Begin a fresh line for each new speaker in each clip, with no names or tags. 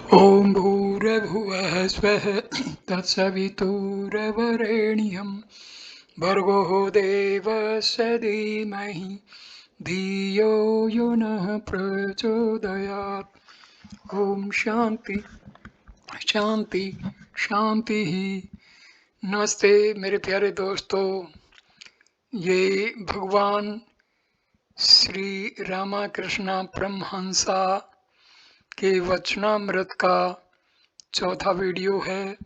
ॐ भूर्भुवः स्वः तत्सवितुर्वरेण्यं भर्गो देवस्य धीमहि धियो यो नः प्रचोदयात्। ओम शांति शांति शांति ही। नमस्ते मेरे प्यारे दोस्तों, ये भगवान श्री रामकृष्ण परमहंसा के वचनामृत का चौथा वीडियो है।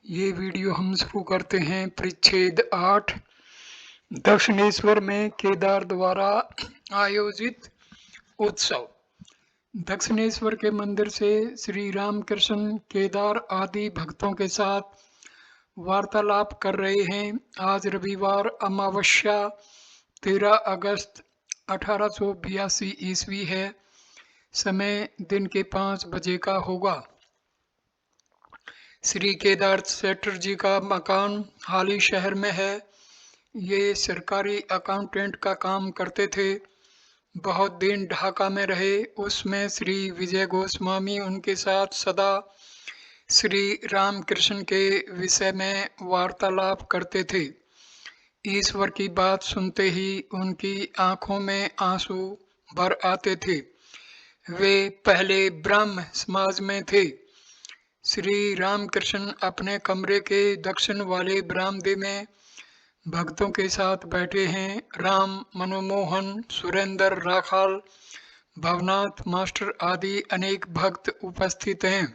ये वीडियो हम शुरू करते हैं परिच्छेद 8, दक्षिणेश्वर में केदार द्वारा आयोजित उत्सव। दक्षिणेश्वर के मंदिर से श्री रामकृष्ण केदार आदि भक्तों के साथ वार्तालाप कर रहे हैं। आज रविवार अमावस्या 13 अगस्त 1882 ईस्वी है। समय दिन के 5 बजे का होगा। श्री केदार चटर्जी का मकान हाली शहर में है। ये सरकारी अकाउंटेंट का काम करते थे। बहुत दिन ढाका में रहे। उसमें श्री विजय गोस्वामी उनके साथ सदा श्री रामकृष्ण के विषय में वार्तालाप करते थे। ईश्वर की बात सुनते ही उनकी आंखों में आंसू भर आते थे। वे पहले ब्राह्म समाज में थे। श्री रामकृष्ण अपने कमरे के दक्षिण वाले बरामदे में भक्तों के साथ बैठे हैं। राम, मनमोहन, सुरेंद्र, राखाल, भवनाथ मास्टर आदि अनेक भक्त उपस्थित हैं।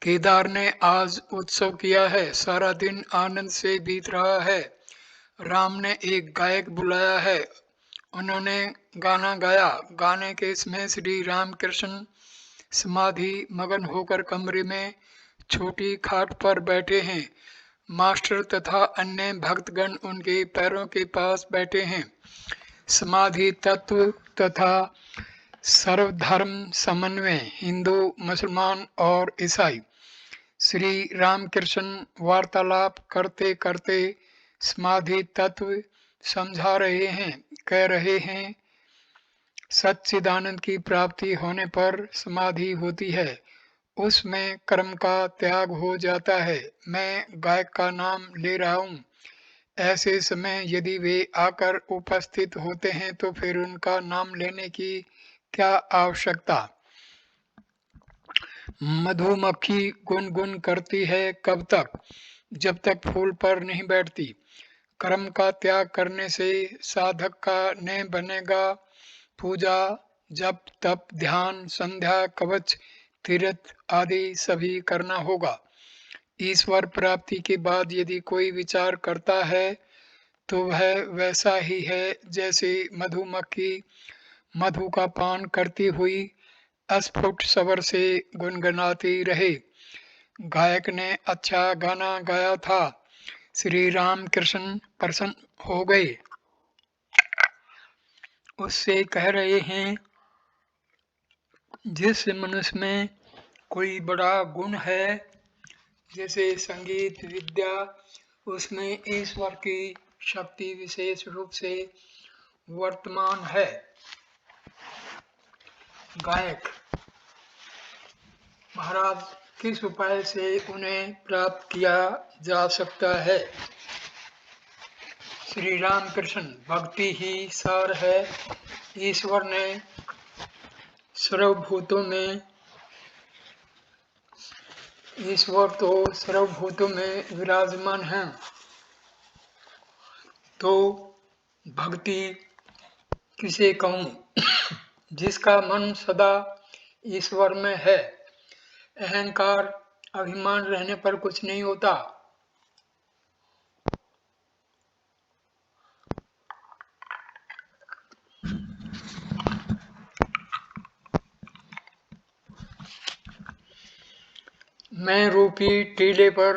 केदार ने आज उत्सव किया है। सारा दिन आनंद से बीत रहा है। राम ने एक गायक बुलाया है। उन्होंने गाना गाया। गाने के समय श्री रामकृष्ण समाधि मगन होकर कमरे में छोटी खाट पर बैठे हैं। मास्टर तथा अन्य भक्तगण उनके पैरों के पास बैठे हैं। समाधि तत्व तथा सर्वधर्म समन्वय, हिंदू, मुसलमान और ईसाई। श्री रामकृष्ण वार्तालाप करते करते समाधि तत्व समझा रहे हैं। कह रहे हैं, सच्चिदानंद की प्राप्ति होने पर समाधि होती है। उसमें कर्म का त्याग हो जाता है। मैं गायक का नाम ले रहा हूँ। ऐसे समय यदि वे आकर उपस्थित होते हैं तो फिर उनका नाम लेने की क्या आवश्यकता। मधुमक्खी गुनगुन करती है कब तक? जब तक फूल पर नहीं बैठती। कर्म का त्याग करने से साधक का न बनेगा। पूजा, जप, तप, ध्यान, संध्या, कवच, तीर्थ आदि सभी करना होगा। ईश्वर प्राप्ति के बाद यदि कोई विचार करता है तो वह वैसा ही है जैसे मधुमक्खी मधु का पान करती हुई अस्फुट स्वर से गुनगुनाती रहे। गायक ने अच्छा गाना गाया था। श्री रामकृष्ण प्रसन्न हो गए। उससे कह रहे हैं, जिस मनुष्य में कोई बड़ा गुण है, जैसे संगीत, विद्या, उसमें ईश्वर की शक्ति विशेष रूप से वर्तमान है। गायक महाराज, किस उपाय से उन्हें प्राप्त किया जा सकता है? श्री रामकृष्ण, भक्ति ही सार है। ईश्वर ने ईश्वर तो सर्वभूतों में विराजमान है। तो भक्ति किसे कहूँ? जिसका मन सदा ईश्वर में है। अहंकार, अभिमान रहने पर कुछ नहीं होता। मैं रूपी टीले पर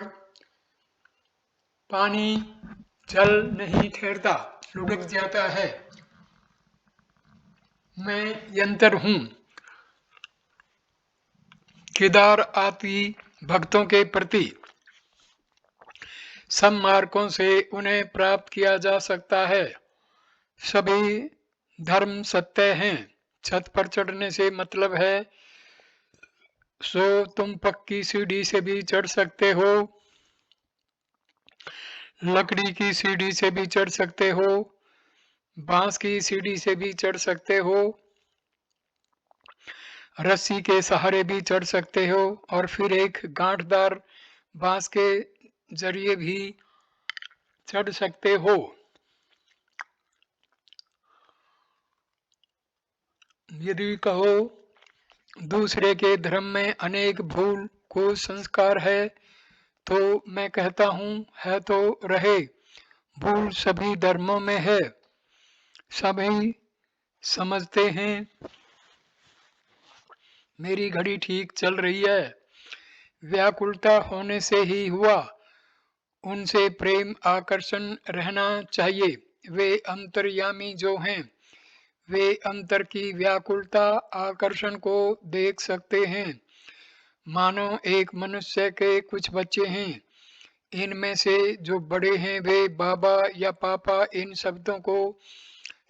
पानी जल नहीं ठहरता, लुढ़क जाता है। मैं यंत्र हूँ। केदार आदि भक्तों के प्रति सब मार्गों से उन्हें प्राप्त किया जा सकता है। सभी धर्म सत्य हैं। छत पर चढ़ने से मतलब है सो तुम पक्की सीढ़ी से भी चढ़ सकते हो, लकड़ी की सीढ़ी से भी चढ़ सकते हो, बांस की सीढ़ी से भी चढ़ सकते हो, रस्सी के सहारे भी चढ़ सकते हो और फिर एक गांठदार बांस के जरिए भी चढ़ सकते हो। यदि कहो दूसरे के धर्म में अनेक भूल कुसंस्कार है, तो मैं कहता हूँ है तो रहे, भूल सभी धर्मों में है। सभी समझते हैं मेरी घड़ी ठीक चल रही है, व्याकुलता होने से ही हुआ, उनसे प्रेम आकर्षण रहना चाहिए। वे अंतर्यामी जो हैं, वे अंतर की व्याकुलता आकर्षण को देख सकते हैं। मानो एक मनुष्य के कुछ बच्चे हैं, इनमें से जो बड़े हैं वे बाबा या पापा इन शब्दों को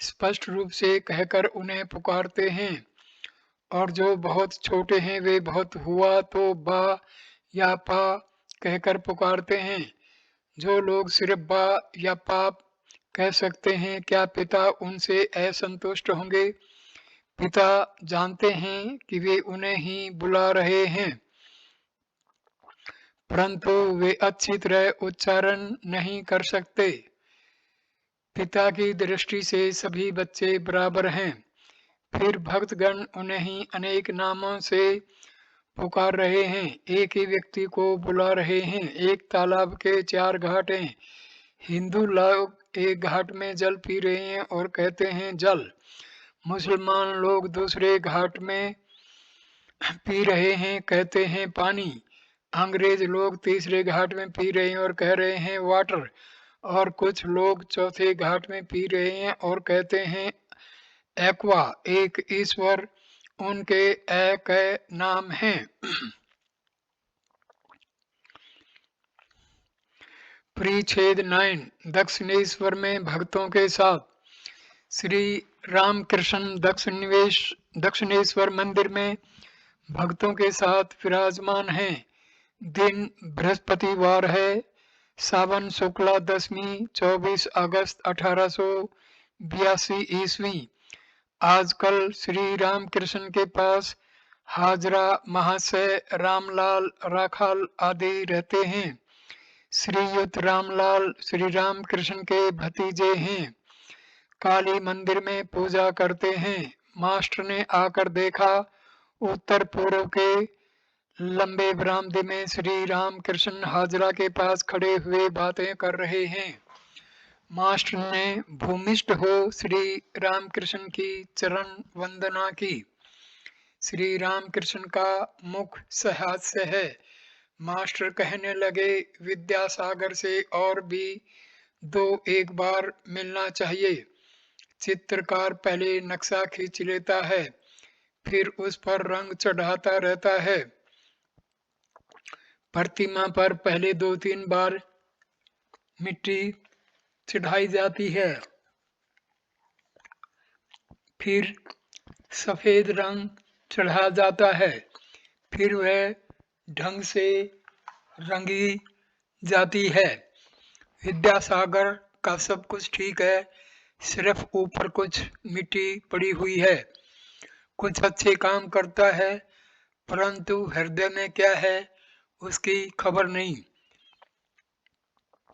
स्पष्ट रूप से कहकर उन्हें पुकारते हैं, और जो बहुत छोटे हैं वे बहुत हुआ तो बा या पा कहकर पुकारते हैं। जो लोग सिर्फ बा या पाप कह सकते हैं, क्या पिता उनसे असंतुष्ट होंगे? पिता जानते हैं कि वे उन्हें ही बुला रहे हैं, परंतु वे अच्छी तरह उच्चारण नहीं कर सकते। पिता की दृष्टि से सभी बच्चे बराबर हैं। फिर भक्तगण उन्हें ही अनेक नामों से पुकार रहे हैं, एक ही व्यक्ति को बुला रहे हैं। एक तालाब के 4 घाट हैं, हिंदू लोग एक घाट में जल पी रहे हैं और कहते हैं जल, मुसलमान लोग दूसरे घाट में पी रहे हैं, कहते हैं पानी, अंग्रेज लोग तीसरे घाट में पी रहे हैं और कह रहे हैं वाटर, और कुछ लोग चौथे घाट में पी रहे हैं और कहते हैं एक्वा। एक ईश्वर, उनके एक नाम हैं। परिच्छेद 9 दक्षिणेश्वर में भक्तों के साथ। श्री रामकृष्ण दक्षिणेश्वर मंदिर में भक्तों के साथ विराजमान हैं। दिन बृहस्पतिवार है, सावन शुक्ला दशमी, 24 अगस्त 1882 ईस्वी। आजकल श्री रामकृष्ण के पास हाजरा महाशय, रामलाल राखाल आदि रहते हैं। श्रीयुत रामलाल श्री रामकृष्ण के भतीजे हैं, काली मंदिर में पूजा करते हैं। मास्टर ने आकर देखा, उत्तर पूर्व के लंबे बरामदे में श्री रामकृष्ण हाजरा के पास खड़े हुए बातें कर रहे हैं। मास्टर ने भूमिष्ठ हो श्री रामकृष्ण की चरण वंदना की। श्री रामकृष्ण का मुख सहास्य है। मास्टर कहने लगे, विद्यासागर से और भी 2-1 बार मिलना चाहिए। चित्रकार पहले नक्शा खींच लेता है, फिर उस पर रंग चढ़ाता रहता है। प्रतिमा पर पहले 2-3 बार मिट्टी चढ़ाई जाती है, फिर सफेद रंग चढ़ा जाता है, फिर वह ढंग से रंगी जाती है। विद्यासागर का सब कुछ ठीक है, सिर्फ ऊपर कुछ मिट्टी पड़ी हुई है। कुछ अच्छे काम करता है, परंतु हृदय में क्या है उसकी खबर नहीं।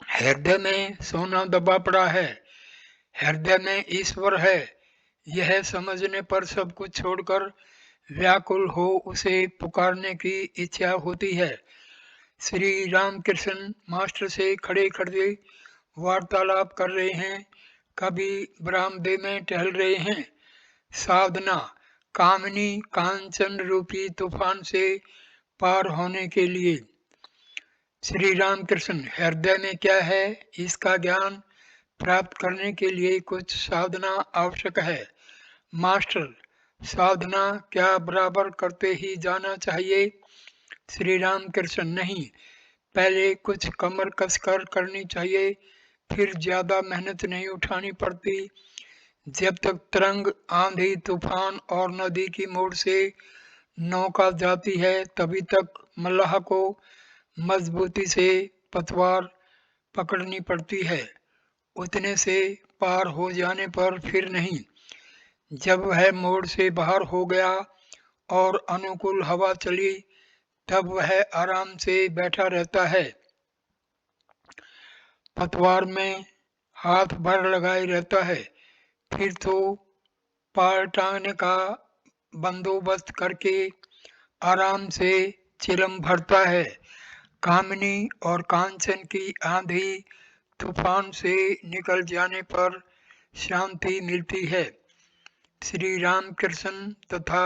हृदय में सोना दबा पड़ा है, हृदय में ईश्वर है, यह समझने पर सब कुछ छोड़कर व्याकुल हो उसे पुकारने की इच्छा होती है। श्री रामकृष्ण मास्टर से खड़े खड़े वार्तालाप कर रहे हैं, कभी बरामदे में टहल रहे हैं। साधना कामिनी कांचन रूपी तूफान से पार होने के लिए। श्री रामकृष्ण हृदय में क्या है इसका ज्ञान प्राप्त करने के लिए कुछ साधना आवश्यक है। मास्टर साधना क्या बराबर करते ही जाना चाहिए? श्री रामकृष्ण नहीं, पहले कुछ कमर कसकर करनी चाहिए, फिर ज्यादा मेहनत नहीं उठानी पड़ती। जब तक तरंग आंधी तूफान और नदी की मोड़ से नौका जाती है तभी तक मल्लाह को मजबूती से पतवार पकड़नी पड़ती है, उतने से पार हो जाने पर फिर नहीं। जब वह मोड़ से बाहर हो गया और अनुकूल हवा चली, तब वह आराम से बैठा रहता है, पतवार में हाथ भर लगाए रहता है। फिर तो पार टांगने का बंदोबस्त करके आराम से चिलम भरता है। कामिनी और कांचन की आंधी तूफान से निकल जाने पर शांति मिलती है। श्री रामकृष्ण तथा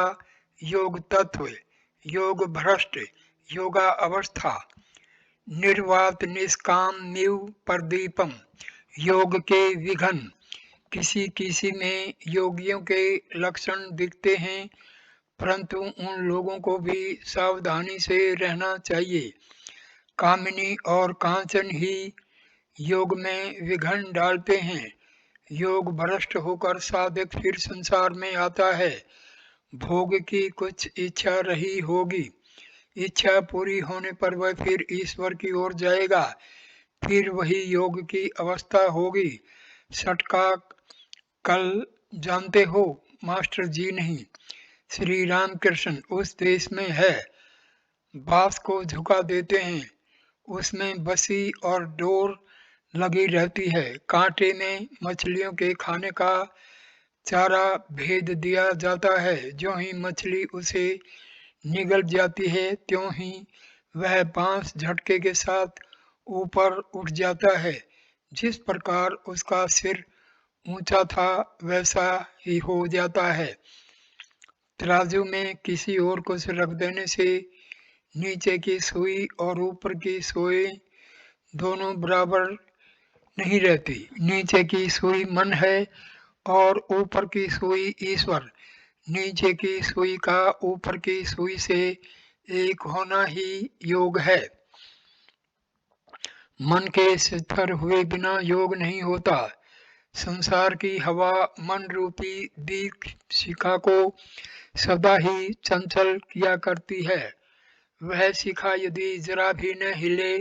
योग तत्व, योग भ्रष्ट, योगा अवस्था, निर्वात निष्काम नीव प्रदीपम, योग के विघन। किसी किसी में योगियों के लक्षण दिखते हैं, परंतु उन लोगों को भी सावधानी से रहना चाहिए। कामिनी और कांचन ही योग में विघन डालते हैं। योग भ्रष्ट होकर साधक फिर संसार में आता है। भोग की कुछ इच्छा रही होगी, इच्छा पूरी होने पर वह फिर ईश्वर की ओर जाएगा, फिर वही योग की अवस्था होगी। सटका कल जानते हो, मास्टर जी नहीं, श्री रामकृष्ण उस देश में है, बांस को झुका देते हैं, उसमें बसी और डोर लगी रहती है। कांटे में मछलियों के खाने का चारा भेद दिया जाता है। जो ही मछली उसे निगल जाती है, त्यों ही वह बांस झटके के साथ ऊपर उठ जाता है। जिस प्रकार उसका सिर ऊंचा था, वैसा ही हो जाता है। तराजू में किसी और कुछ रख देने से नीचे की सुई और ऊपर की सुई दोनों बराबर नहीं रहती। नीचे की सुई मन है और ऊपर की सुई ईश्वर। नीचे की सुई का ऊपर की सुई से एक होना ही योग है। मन के स्थिर हुए बिना योग नहीं होता। संसार की हवा मन रूपी दीप शिखा को सदा ही चंचल किया करती है। वह शिखा यदि जरा भी न हिले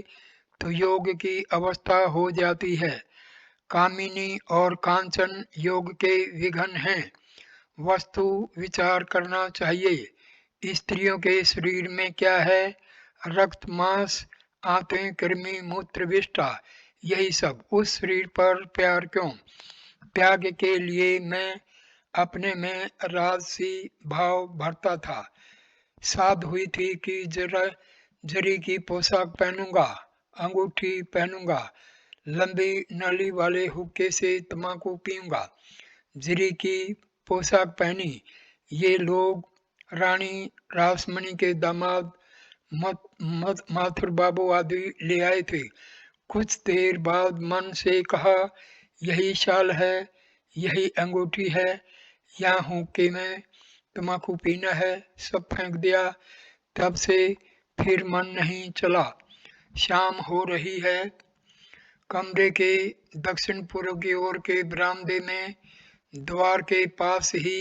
तो योग की अवस्था हो जाती है। कामिनी और कांचन योग के विघन हैं। वस्तु विचार करना चाहिए। स्त्रियों के शरीर में क्या है? रक्त, मांस, आंतें, कृमि, मूत्र, विष्ठा, यही सब। उस शरीर पर प्यार क्यों? त्याग के लिए मैं अपने में राजसी भाव भरता था। साध हुई थी कि जरा जरी की पोशाक पहनूंगा, अंगूठी पहनूंगा, लंबी नली वाले हुक्के से तंबाकू पीऊंगा। जरी की पोशाक पहनी। ये लोग रानी रासमणी के दामाद माथुर बाबू आदि ले आए थे। कुछ देर बाद मन से कहा, यही शाल है, यही अंगूठी है, यहाँ हुक्के में तंबाकू पीना है, सब फेंक दिया। तब से फिर मन नहीं चला। शाम हो रही है। कमरे के दक्षिण पूर्व की ओर के बरामदे में द्वार के पास ही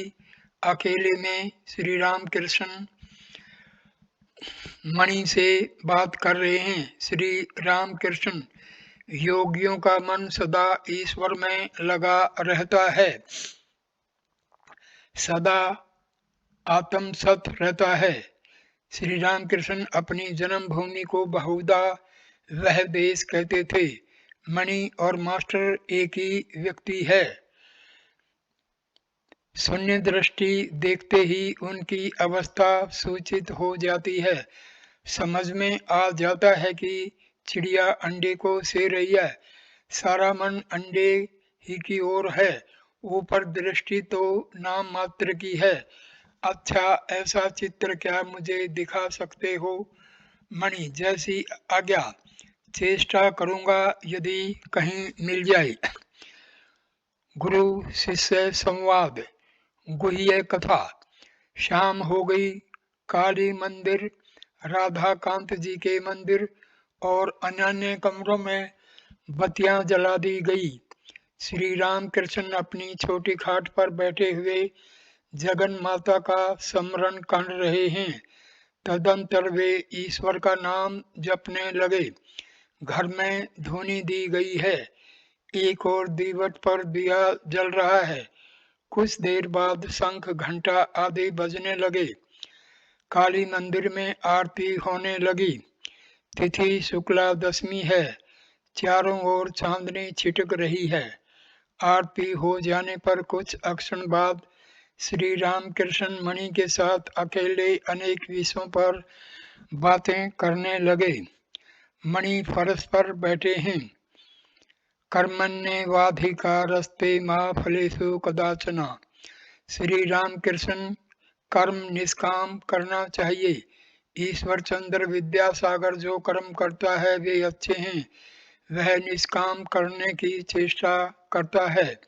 अकेले में श्री रामकृष्ण मणि से बात कर रहे हैं। श्री रामकृष्ण, योगियों का मन सदा ईश्वर में लगा रहता है, सदा आत्मसत रहता है। श्री रामकृष्ण अपनी जन्मभूमि को बहुधा वह देश कहते थे। मणि और मास्टर एक ही व्यक्ति है। शून्य दृष्टि देखते ही उनकी अवस्था सूचित हो जाती है। समझ में आ जाता है कि चिड़िया अंडे को से रही है। सारा मन अंडे ही की ओर है। ऊपर दृष्टि तो नाम मात्र की है। अच्छा, ऐसा चित्र क्या मुझे दिखा सकते हो? मणि, जैसी आज्ञा, चेष्टा करूंगा यदि कहीं मिल जाए। गुरु शिष्य संवाद, गुह्य कथा। शाम हो गई। काली मंदिर, राधा कांत जी के मंदिर और अन्य कमरों में बत्तियां जला दी गई। श्री रामकृष्ण अपनी छोटी खाट पर बैठे हुए जगन माता का स्मरण कर रहे हैं। तदंतर वे ईश्वर का नाम जपने लगे। घर में धुनी दी गई है। एक और दीवट पर दिया जल रहा है। कुछ देर बाद शंख घंटा आदि बजने लगे। काली मंदिर में आरती होने लगी। तिथि शुक्ला दशमी है। चारों ओर चांदनी छिटक रही है। आरती हो जाने पर कुछ क्षण बाद श्री रामकृष्ण मणि के साथ अकेले अनेक विषयों पर बातें करने लगे। मणि फर्श पर बैठे हैं। कर्मण्येवाधिकारस्ते मा फलेषु कदाचन। श्री रामकृष्ण कर्म निष्काम करना चाहिए। ईश्वर चंद्र विद्यासागर जो कर्म करता है वे अच्छे हैं। वह निष्काम करने की चेष्टा करता है।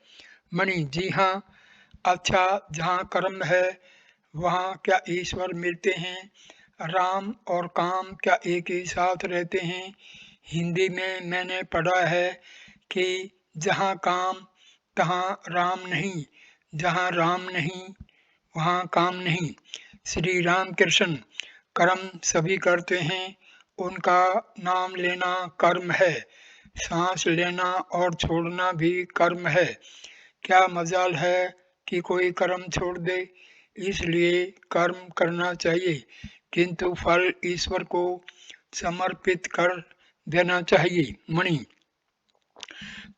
मणि जी हाँ, अच्छा, जहाँ कर्म है वहाँ क्या ईश्वर मिलते हैं? राम और काम क्या एक ही साथ रहते हैं? हिंदी में मैंने पढ़ा है कि जहाँ काम तहाँ राम नहीं, जहाँ राम नहीं वहाँ काम नहीं। श्री रामकृष्ण कर्म सभी करते हैं। उनका नाम लेना कर्म है। सांस लेना और छोड़ना भी कर्म है। क्या मजाल है कि कोई कर्म छोड़ दे। इसलिए कर्म करना चाहिए, किंतु फल ईश्वर को समर्पित कर देना चाहिए। मणि,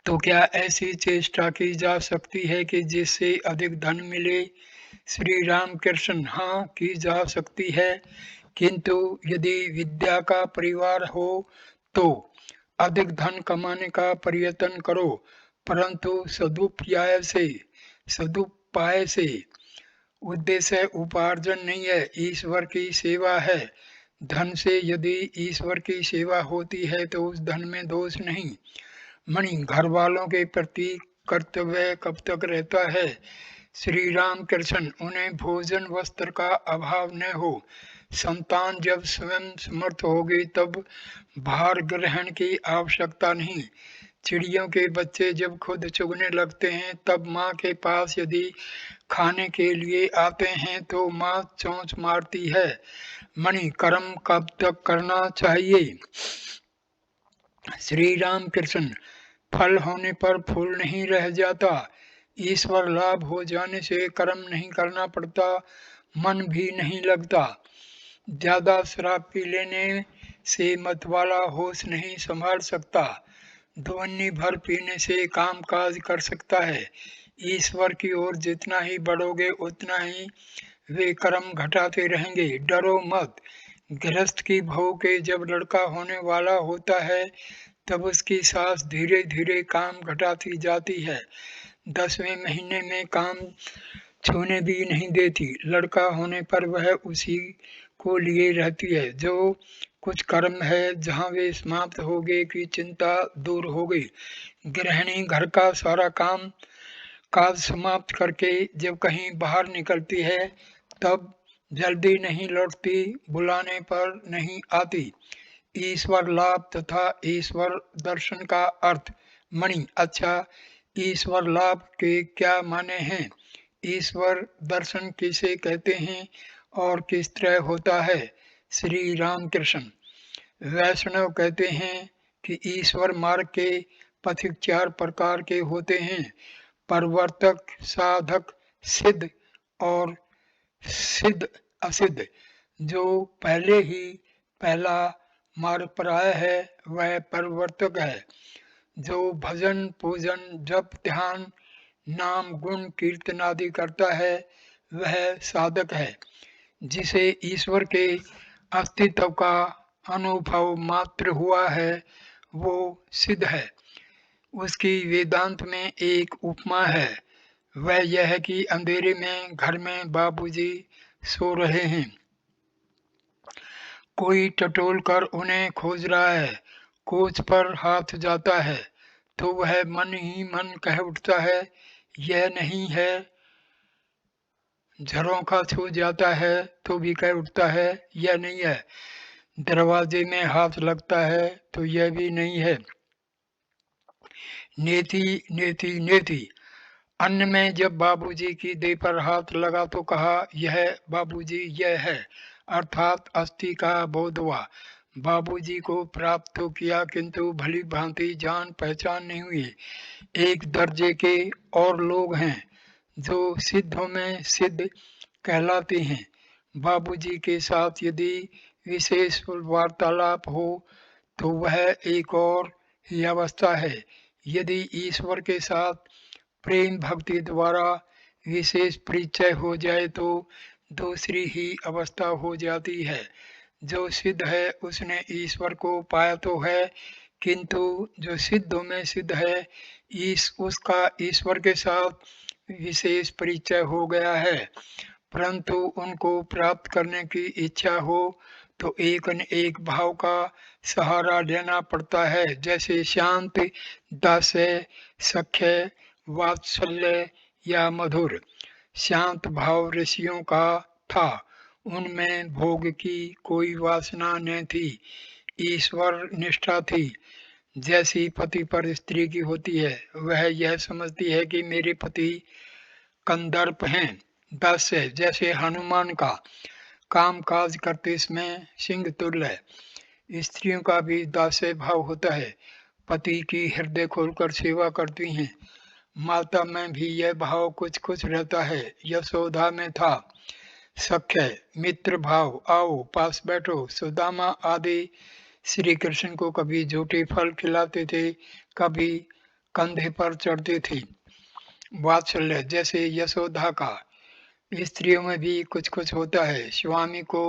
तो क्या ऐसी चेष्टा की जा सकती है कि जिससे अधिक धन मिले? श्री रामकृष्ण, हाँ, की जा सकती है, किंतु यदि विद्या का परिवार हो तो अधिक धन कमाने का प्रयत्न करो, परंतु सदुपाय से। उद्देश्य उपार्जन नहीं है, ईश्वर की सेवा है। धन से यदि ईश्वर की सेवा होती है तो उस धन में दोष नहीं। मणि, घर वालों के प्रति कर्तव्य कब तक रहता है? श्री रामकृष्ण, उन्हें भोजन वस्त्र का अभाव न हो। संतान जब स्वयं समर्थ होगी तब भार ग्रहण की आवश्यकता नहीं। चिड़ियों के बच्चे जब खुद चुगने लगते हैं तब माँ के पास यदि खाने के लिए आते हैं तो माँ चोंच मारती है। मणि, कर्म कब तक करना चाहिए? श्री रामकृष्ण, फल होने पर फूल नहीं रह जाता। ईश्वर लाभ हो जाने से कर्म नहीं करना पड़ता, मन भी नहीं लगता। ज्यादा शराब पी लेने से मतवाला होश नहीं संभाल सकता। दुन्नी भर पीने से काम काज कर सकता है। ईश्वर की ओर जितना ही बढ़ोगे उतना ही वे कर्म घटाते रहेंगे। डरो मत। गृहस्थ की बहू के जब लड़का होने वाला होता है तब उसकी सास धीरे धीरे काम घटाती जाती है। 10वें महीने में काम छूने भी नहीं देती। लड़का होने पर वह उसी को लिए रहती है। जो कुछ कर्म है जहाँ वे समाप्त हो गए की चिंता दूर हो गई। गृहिणी घर का सारा काम काज समाप्त करके जब कहीं बाहर निकलती है तब जल्दी नहीं लौटती, बुलाने पर नहीं आती। ईश्वर लाभ तथा ईश्वर दर्शन का अर्थ। मणि, अच्छा, ईश्वर लाभ के क्या माने हैं? ईश्वर दर्शन किसे कहते हैं और किस तरह होता है? श्री रामकृष्ण, वैष्णव कहते हैं कि ईश्वर मार्ग के पथिक 4 प्रकार के होते हैं: प्रवर्तक, साधक, सिद्ध और सिद्ध असिद्ध। जो पहले ही पहला मार्ग पर आया है वह प्रवर्तक है। जो भजन पूजन जप ध्यान नाम गुण कीर्तन आदि करता है वह साधक है। जिसे ईश्वर के अस्तित्व का अनुभव मात्र हुआ है वो सिद्ध है। उसकी वेदांत में एक उपमा है। वह यह है कि अंधेरे में घर में बाबूजी सो रहे हैं। कोई टटोल कर उन्हें खोज रहा है। कोच पर हाथ जाता है तो वह मन ही मन कह उठता है, यह नहीं है। झरोखा छू जाता है तो भी कह उठता है, यह नहीं है। दरवाजे में हाथ लगता है तो यह भी नहीं है। नेति नेति नेति। अन्य में जब बाबूजी की देह पर हाथ लगा तो कहा, यह बाबूजी यह है, अर्थात अस्थि का बोध हुआ। बाबूजी को प्राप्त तो किया किंतु भली भांति जान पहचान नहीं हुई। एक दर्जे के और लोग हैं जो सिद्धों में सिद्ध कहलाते हैं। बाबूजी के साथ यदि विशेष वार्तालाप हो तो वह एक और ही अवस्था है। यदि ईश्वर के साथ प्रेम भक्ति द्वारा विशेष परिचय हो जाए तो दूसरी ही अवस्था हो जाती है। जो सिद्ध है उसने ईश्वर को पाया तो है, किंतु जो सिद्धों में सिद्ध है उसका ईश्वर के साथ विशेष परिचय हो गया है, परंतु उनको प्राप्त करने की इच्छा हो तो एक न एक भाव का सहारा लेना पड़ता है, जैसे शांत, दास्य, सख्य, वात्सल्य या मधुर। शांत भाव ऋषियों का था, उनमें भोग की कोई वासना न थी, ईश्वर निष्ठा थी। जैसी पति पर स्त्री की होती है, वह यह समझती है कि मेरे पति कंदर्प हैं। दास्य जैसे हनुमान का काम काज करते समय सिंह तुल्य, स्त्रियों का भी दास्य भाव होता है, पति की हृदय खोलकर सेवा करती हैं। माता में भी यह भाव कुछ कुछ रहता है, यशोदा में था। सख्य मित्र भाव, आओ पास बैठो, सुदामा आदि श्री कृष्ण को कभी झूठे फल खिलाते थे, कभी कंधे पर चढ़ते थे। वात्सल्य जैसे यशोदा का, स्त्रियों में भी कुछ कुछ होता है, स्वामी को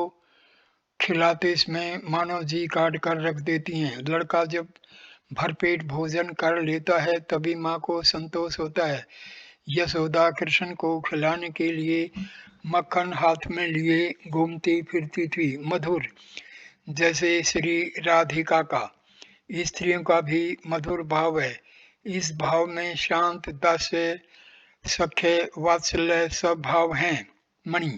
खिलाते समय मानव जी काट कर रख देती हैं। लड़का जब भरपेट भोजन कर लेता है तभी माँ को संतोष होता है। यशोदा कृष्ण को खिलाने के लिए मक्खन हाथ में लिए घूमती फिरती थी। मधुर जैसे श्री राधिका का, स्त्रियों का भी मधुर भाव है। इस भाव में शांत, दास्य, सख्य, वात्सल्य सब भाव हैं। मणि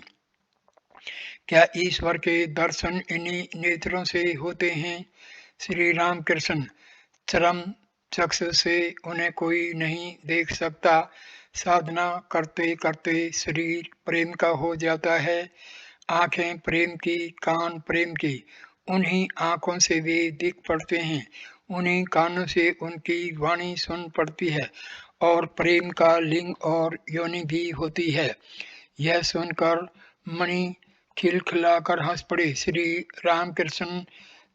क्या ईश्वर के दर्शन इन्हीं नेत्रों से होते हैं? श्री राम कृष्ण चरम चक्षु से उन्हें कोई नहीं देख सकता। साधना करते करते शरीर प्रेम का हो जाता है, आंखें प्रेम की, कान प्रेम की, उन्हीं आंखों से वे दिख पड़ते हैं, उन्हीं कानों से उनकी वाणी सुन पड़ती है, और प्रेम का लिंग और योनि भी होती है। यह सुनकर मणि खिलखिलाकर हंस पड़े। श्री रामकृष्ण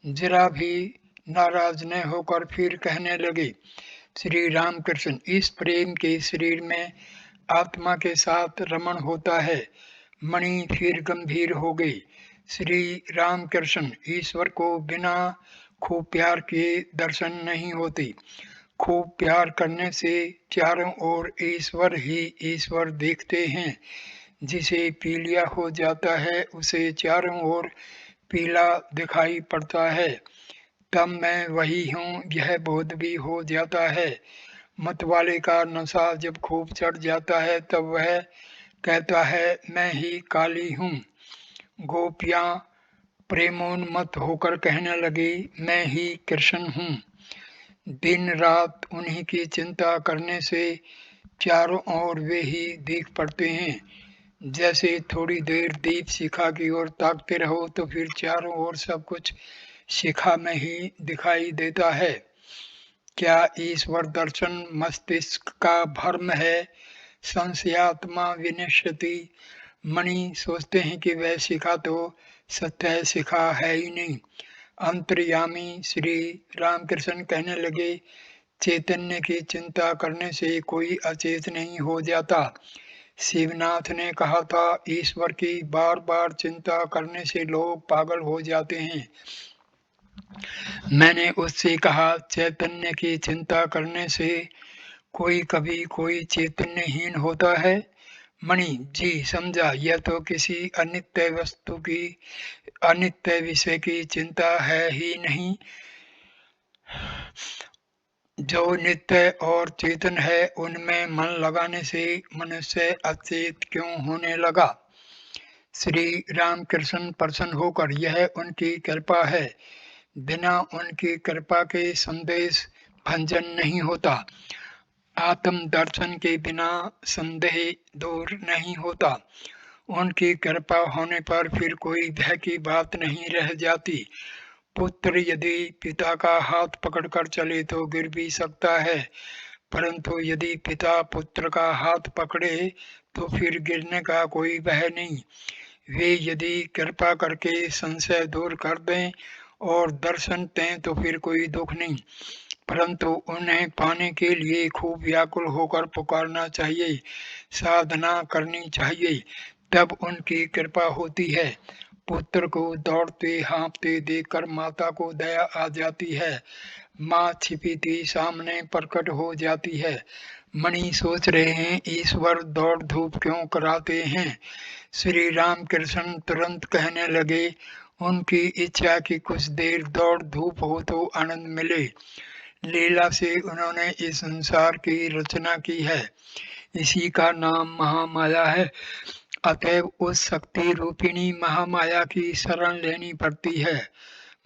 जरा भी नाराज न होकर फिर कहने लगे, श्री रामकृष्ण इस प्रेम के शरीर में आत्मा के साथ रमण होता है। मणि फिर गंभीर हो गई। श्री रामकृष्ण ईश्वर को बिना खूब प्यार किए दर्शन नहीं होते। खूब प्यार करने से चारों ओर ईश्वर ही ईश्वर देखते हैं। जिसे पीलिया हो जाता है उसे चारों ओर पीला दिखाई पड़ता है। तब मैं वही हूँ यह बोध भी हो जाता है। मतवाले का नशा जब खूब चढ़ जाता है तब वह कहता है मैं ही काली हूँ। गोपियाँ प्रेमोन्मत्त होकर कहने लगी, मैं ही कृष्ण हूँ। दिन रात उन्हीं की चिंता करने से चारों ओर वे ही दिख पड़ते हैं। जैसे थोड़ी देर दीप शिखा की ओर ताकते रहो तो फिर चारों ओर सब कुछ शिखा में ही दिखाई देता है। क्या ईश्वर दर्शन मस्तिष्क का भ्रम है? संशयात्मा विनश्यति। मणि सोचते हैं कि वह शिखा तो सत्य शिखा है ही नहीं। अंतर्यामी श्री रामकृष्ण कहने लगे, चैतन्य की चिंता करने से कोई अचेत नहीं हो जाता। शिवनाथ ने कहा था, ईश्वर की बार बार चिंता करने से लोग पागल हो जाते हैं। मैंने उससे कहा, चैतन्य की चिंता करने से कोई कभी कोई चैतन्यहीन होता है? मणि जी समझा, यह तो किसी अनित्य वस्तु की, अनित्य विषय की चिंता है ही नहीं। जो नित्य और चेतन है उनमें मन लगाने से मनुष्य अचेत क्यों होने लगा? श्री रामकृष्ण प्रसन्न होकर, यह उनकी कृपा है, बिना उनकी कृपा के संदेश भंजन नहीं होता। आत्म दर्शन के बिना संदेह दूर नहीं होता। उनकी कृपा होने पर फिर कोई भय की बात नहीं रह जाती। पुत्र यदि पिता का हाथ पकड़कर चले तो गिर भी सकता है, परंतु यदि पिता पुत्र का हाथ पकड़े तो फिर गिरने का कोई भय नहीं। वे यदि कृपा करके संशय दूर कर दें और दर्शन दें तो फिर कोई दुख नहीं, परंतु उन्हें पाने के लिए खूब व्याकुल होकर पुकारना चाहिए, साधना करनी चाहिए, तब उनकी कृपा होती है। पुत्र को दौड़ते हाँफते देखकर माता को दया आ जाती है। माँ छिपी थी सामने प्रकट हो जाती है। मणि सोच रहे हैं ईश्वर दौड़ धूप क्यों कराते हैं। श्री राम कृष्ण तुरंत कहने लगे, उनकी इच्छा कि कुछ देर दौड़ धूप हो तो आनंद मिले। लीला से उन्होंने इस संसार की रचना की है, इसी का नाम महामाया है। अतएव उस शक्ति रूपिणी महामाया की शरण लेनी पड़ती है।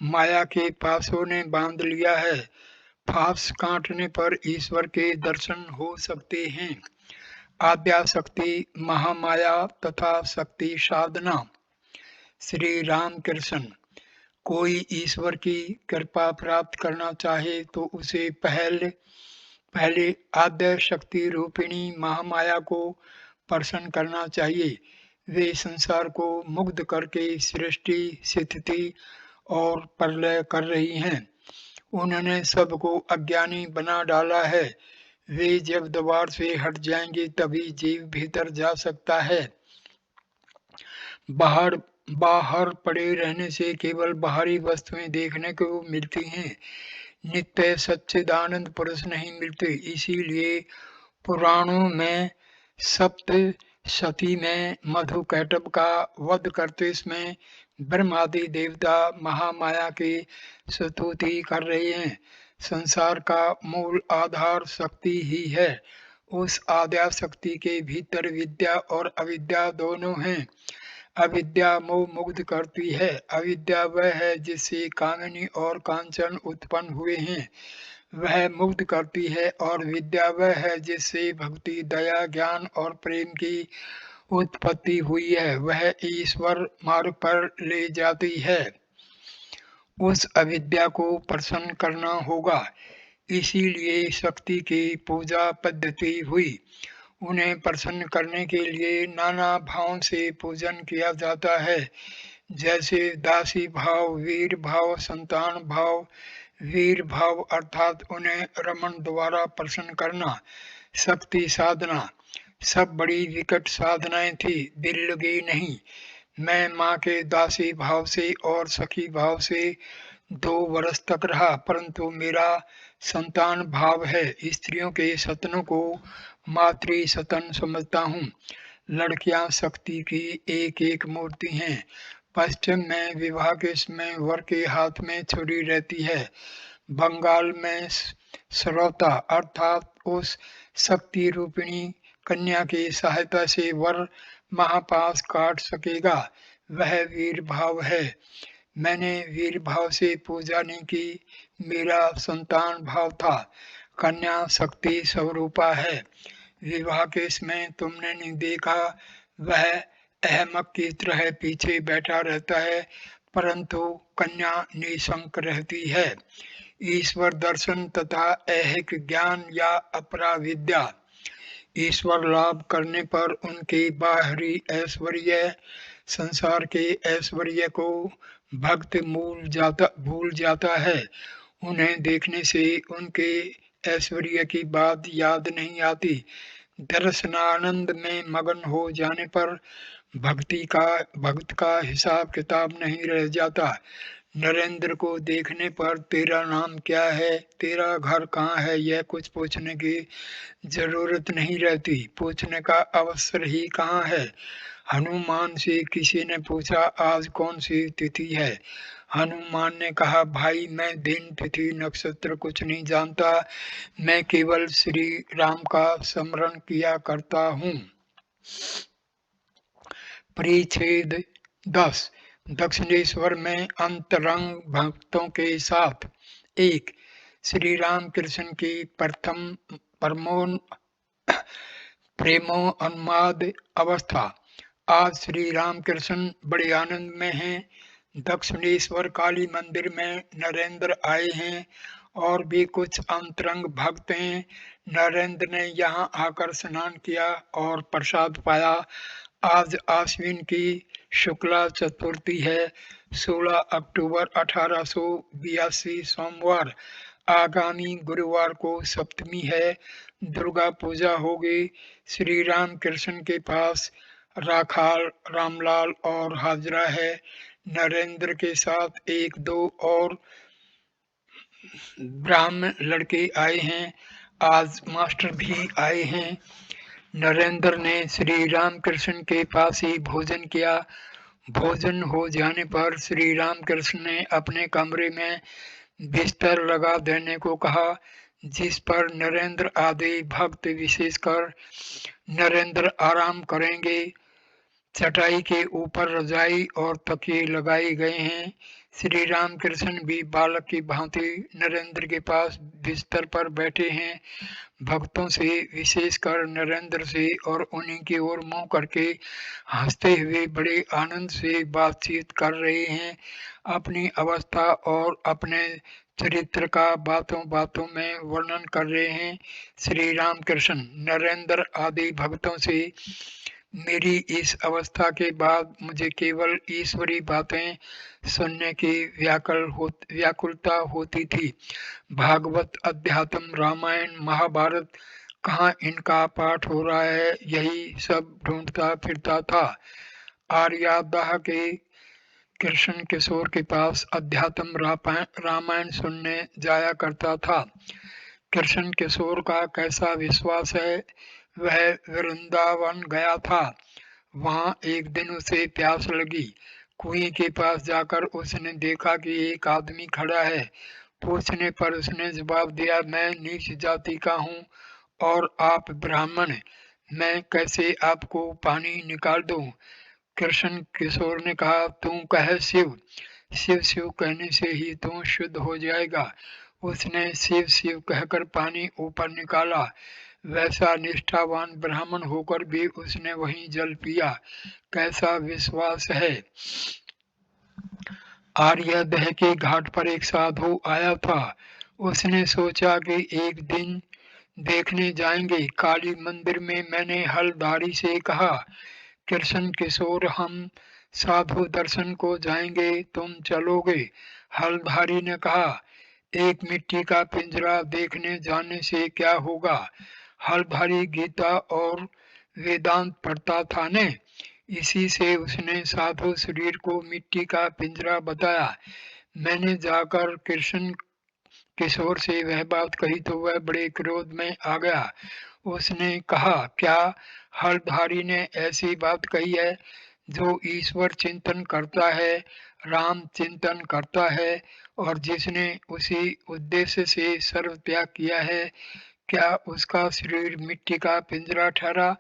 माया के पासों ने बांध लिया है, फांस काटने पर ईश्वर के दर्शन हो सकते हैं। आद्या शक्ति महामाया तथा शक्ति साधना। श्री राम कृष्ण, कोई ईश्वर की कृपा प्राप्त करना चाहे तो उसे पहले आद्य शक्ति रूपिणी महामाया को प्रसन्न करना चाहिए। वे संसार को मुग्ध करके सृष्टि स्थिति और प्रलय कर रही हैं। उन्होंने सबको अज्ञानी बना डाला है। वे जब द्वार से हट जाएंगे तभी जीव भीतर जा सकता है। बाहर बाहर पड़े रहने से केवल बाहरी वस्तुएं देखने को मिलती हैं, नित्य सच्चिदानंद पुरुष नहीं मिलते। इसीलिए पुराणों में सप्त सती में मधु कैटभ का वध करते समय ब्रह्मादि देवता महामाया की स्तुति कर रहे हैं। संसार का मूल आधार शक्ति ही है। उस आद्या शक्ति के भीतर विद्या और अविद्या दोनों हैं। अविद्या मोह मुग्ध करती है। अविद्या वह है जिससे कामिनी और कांचन उत्पन्न हुए हैं, वह मुग्ध करती है। और विद्या वह है जिससे भक्ति दया ज्ञान और प्रेम की उत्पत्ति हुई है, वह ईश्वर मार्ग पर ले जाती है। उस अविद्या को प्रसन्न करना होगा, इसीलिए शक्ति की पूजा पद्धति हुई। उन्हें प्रसन्न करने के लिए नाना भावों से पूजन किया जाता है, जैसे दासी भाव, वीर भाव, संतान भाव। वीर भाव अर्थात उन्हें रमन द्वारा प्रसन्न करना, शक्ति साधना। सब बड़ी विकट साधनाएं थी, दिल लगी नहीं। मैं माँ के दासी भाव से और सखी भाव से 2 वर्ष तक रहा, परंतु मेरा संतान भाव है। स्त्रियों के सतनों को मातृ सतन समझता हूँ। लड़कियां शक्ति की एक एक मूर्ति हैं। पश्चिम में विवाह के समय वर के हाथ में छुरी रहती है। बंगाल में श्रोता अर्थात उस शक्ति रूपिणी कन्या की सहायता से वर महापाश काट सकेगा, वह वीर भाव है। मैंने वीर भाव से पूजा नहीं की, मेरा संतान भाव था। कन्या शक्ति स्वरूपा है। विवाह के समय तुमने नहीं देखा, वह अहमक की तरह पीछे बैठा रहता है, परंतु कन्या निशंक रहती है। ईश्वर दर्शन तथा ऐहिक ज्ञान या अपरा विद्या। ईश्वर लाभ करने पर उनके बाहरी ऐश्वर्य संसार के ऐश्वर्य को भक्त भूल जाता है। उन्हें देखने से उनके ऐश्वर्य की बात याद नहीं आती। दर्शनानंद में मगन हो जाने पर भक्त का हिसाब किताब नहीं रह जाता। नरेंद्र को देखने पर तेरा नाम क्या है, तेरा घर कहाँ है, यह कुछ पूछने की जरूरत नहीं रहती, पूछने का अवसर ही कहाँ है। हनुमान से किसी ने पूछा आज कौन सी तिथि है। हनुमान ने कहा भाई मैं दिन तिथि नक्षत्र कुछ नहीं जानता, मैं केवल श्री राम का स्मरण किया करता हूँ। परिच्छेद 10 दक्षिणेश्वर में अंतरंग भक्तों के साथ। 1 श्री राम कृष्ण की प्रथम परमोन प्रेमोन्माद अवस्था। आज श्री रामकृष्ण बड़े आनंद में हैं। दक्षिणेश्वर काली मंदिर में नरेंद्र आए हैं और भी कुछ अंतरंग भक्त हैं। नरेंद्र ने यहाँ आकर स्नान किया और प्रसाद पाया। आज आश्विन की शुक्ला चतुर्थी है, 16 अक्टूबर 1882 सोमवार। आगामी गुरुवार को सप्तमी है, दुर्गा पूजा होगी। श्री राम कृष्ण के पास राखाल, रामलाल और हाजरा है। नरेंद्र के साथ एक दो और ब्राह्मण लड़के आए हैं। आज मास्टर भी आए हैं। नरेंद्र ने श्री राम कृष्ण के पास ही भोजन किया। भोजन हो जाने पर श्री राम कृष्ण ने अपने कमरे में बिस्तर लगा देने को कहा, जिस पर नरेंद्र आदि भक्त विशेषकर नरेंद्र आराम करेंगे। चटाई के ऊपर रजाई और तकिए लगाए गए हैं। श्री राम कृष्ण भी बालक की भांति नरेंद्र के पास बिस्तर पर बैठे हैं। भक्तों से, विशेषकर नरेंद्र से और उन्हीं की ओर मुंह करके हंसते हुए बड़े आनंद से बातचीत कर रहे हैं। अपनी अवस्था और अपने चरित्र का बातों बातों में वर्णन कर रहे हैं। श्री राम कृष्ण नरेंद्र आदि भक्तों से, मेरी इस अवस्था के बाद मुझे केवल ईश्वरी बातें सुनने की व्याकुलता होती थी। भागवत, अध्यात्म, रामायण, महाभारत, कहाँ इनका पाठ हो रहा है, यही सब ढूंढता फिरता था। आर्यादाह के कृष्ण किशोर के पास अध्यात्म रामायण सुनने जाया करता था। कृष्ण किशोर का कैसा विश्वास है, वह वृंदावन गया था। वहां एक दिन उसे प्यास लगी। कुएं के पास जाकर उसने देखा कि एक आदमी खड़ा है। पूछने पर उसने जवाब दिया, मैं नीच जाति का हूँ और आप ब्राह्मण, मैं कैसे आपको पानी निकाल दूं? कृष्ण किशोर ने कहा, तू कह शिव, शिव शिव कहने से ही तू शुद्ध हो जाएगा। उसने शिव शिव कहकर पानी ऊपर निकाला। वैसा निष्ठावान ब्राह्मण होकर भी उसने वही जल पिया। कैसा विश्वास है। आर्यदह के घाट पर एक साधु आया था। उसने सोचा कि एक दिन देखने जाएंगे। काली मंदिर में मैंने हलधारी से कहा, कृष्ण किशोर, हम साधु दर्शन को जाएंगे, तुम चलोगे? हलधारी ने कहा, एक मिट्टी का पिंजरा देखने जाने से क्या होगा? हलधारी गीता और वेदांत पढ़ता था ने, इसी से उसने साधु शरीर को मिट्टी का पिंजरा बताया। मैंने जाकर कृष्ण किशोर से वह बात कही तो वह बड़े क्रोध में आ गया। उसने कहा, क्या हलधारी ने ऐसी बात कही है? जो ईश्वर चिंतन करता है, राम चिंतन करता है और जिसने उसी उद्देश्य से सर्व त्याग किया है, क्या उसका शरीर मिट्टी का पिंजरा ठहरा?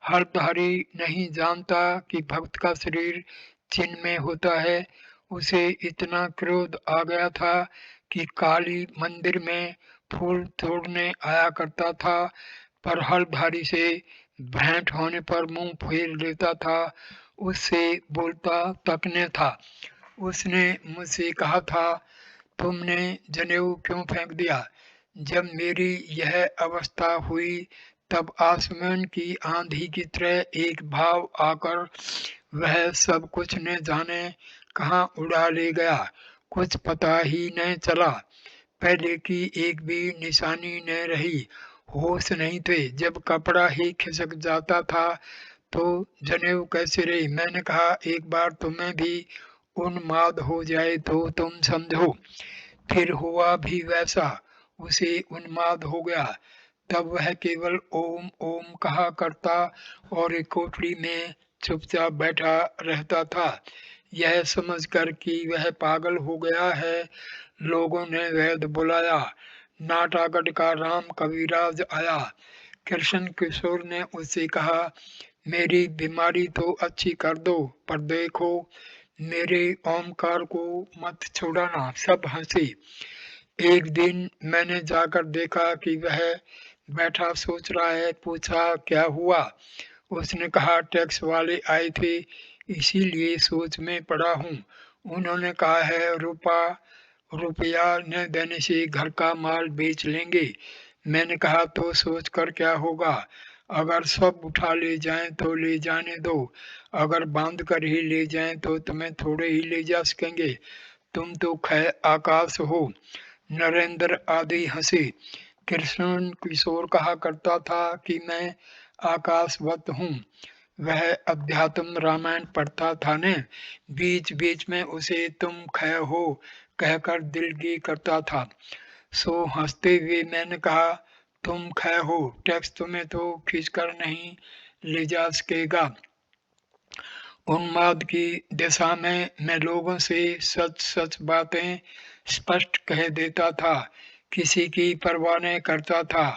हलधारी नहीं जानता कि भक्त का शरीर चिन्ह में होता है। उसे इतना क्रोध आ गया था कि काली मंदिर में फूल तोड़ने आया करता था, पर हलधारी से भेंट होने पर मुंह फेर लेता था, उससे बोलता तक न था। उसने मुझसे कहा था, तुमने जनेऊ क्यों फेंक दिया? जब मेरी यह अवस्था हुई तब आसमान की आंधी की तरह एक भाव आकर वह सब कुछ न जाने कहाँ उड़ा ले गया। कुछ पता ही न चला। पहले की एक भी निशानी न रही। होश नहीं थे। जब कपड़ा ही खिसक जाता था तो जनेऊ कैसे रही? मैंने कहा, एक बार तुम्हें भी उन्माद हो जाए तो तुम समझो। फिर हुआ भी वैसा। उसे उन्माद हो गया। तब वह केवल ओम ओम कहा करता और एक कोठरी में चुपचाप बैठा रहता था। यह समझकर कि वह पागल हो गया है, लोगों ने वैद्य बुलाया। नाटागढ़ का राम कविराज आया। कृष्ण किशोर ने उससे कहा, मेरी बीमारी तो अच्छी कर दो, पर देखो मेरे ओमकार को मत छोड़ाना। सब हंसे। एक दिन मैंने जाकर देखा कि वह बैठा सोच रहा है। पूछा क्या हुआ? उसने कहा टैक्स वाले आए थे, इसीलिए सोच में पड़ा हूँ। उन्होंने कहा है रुपया न देने से घर का माल बेच लेंगे। मैंने कहा तो सोच कर क्या होगा? अगर सब उठा ले जाएं तो ले जाने दो, अगर बांध कर ही ले जाएं तो तुम्हें थोड़े ही ले जा सकेंगे। तुम तो खैर आकाश हो। नरेंद्र आदि हंसे। कृष्ण किशोर कहा करता था कि मैं आकाशवत हूँ। वह अध्यात्म रामायण पढ़ता था ने। बीच बीच में उसे तुम खै हो कहकर दिलगी करता था। सो हंसते हुए मैंने कहा तुम खै हो, टैक्स तुम्हें तो खींचकर नहीं ले जा सकेगा। उन्माद की दिशा में मैं लोगों से सच सच बातें स्पष्ट कह देता था, किसी की परवाह नहीं करता था।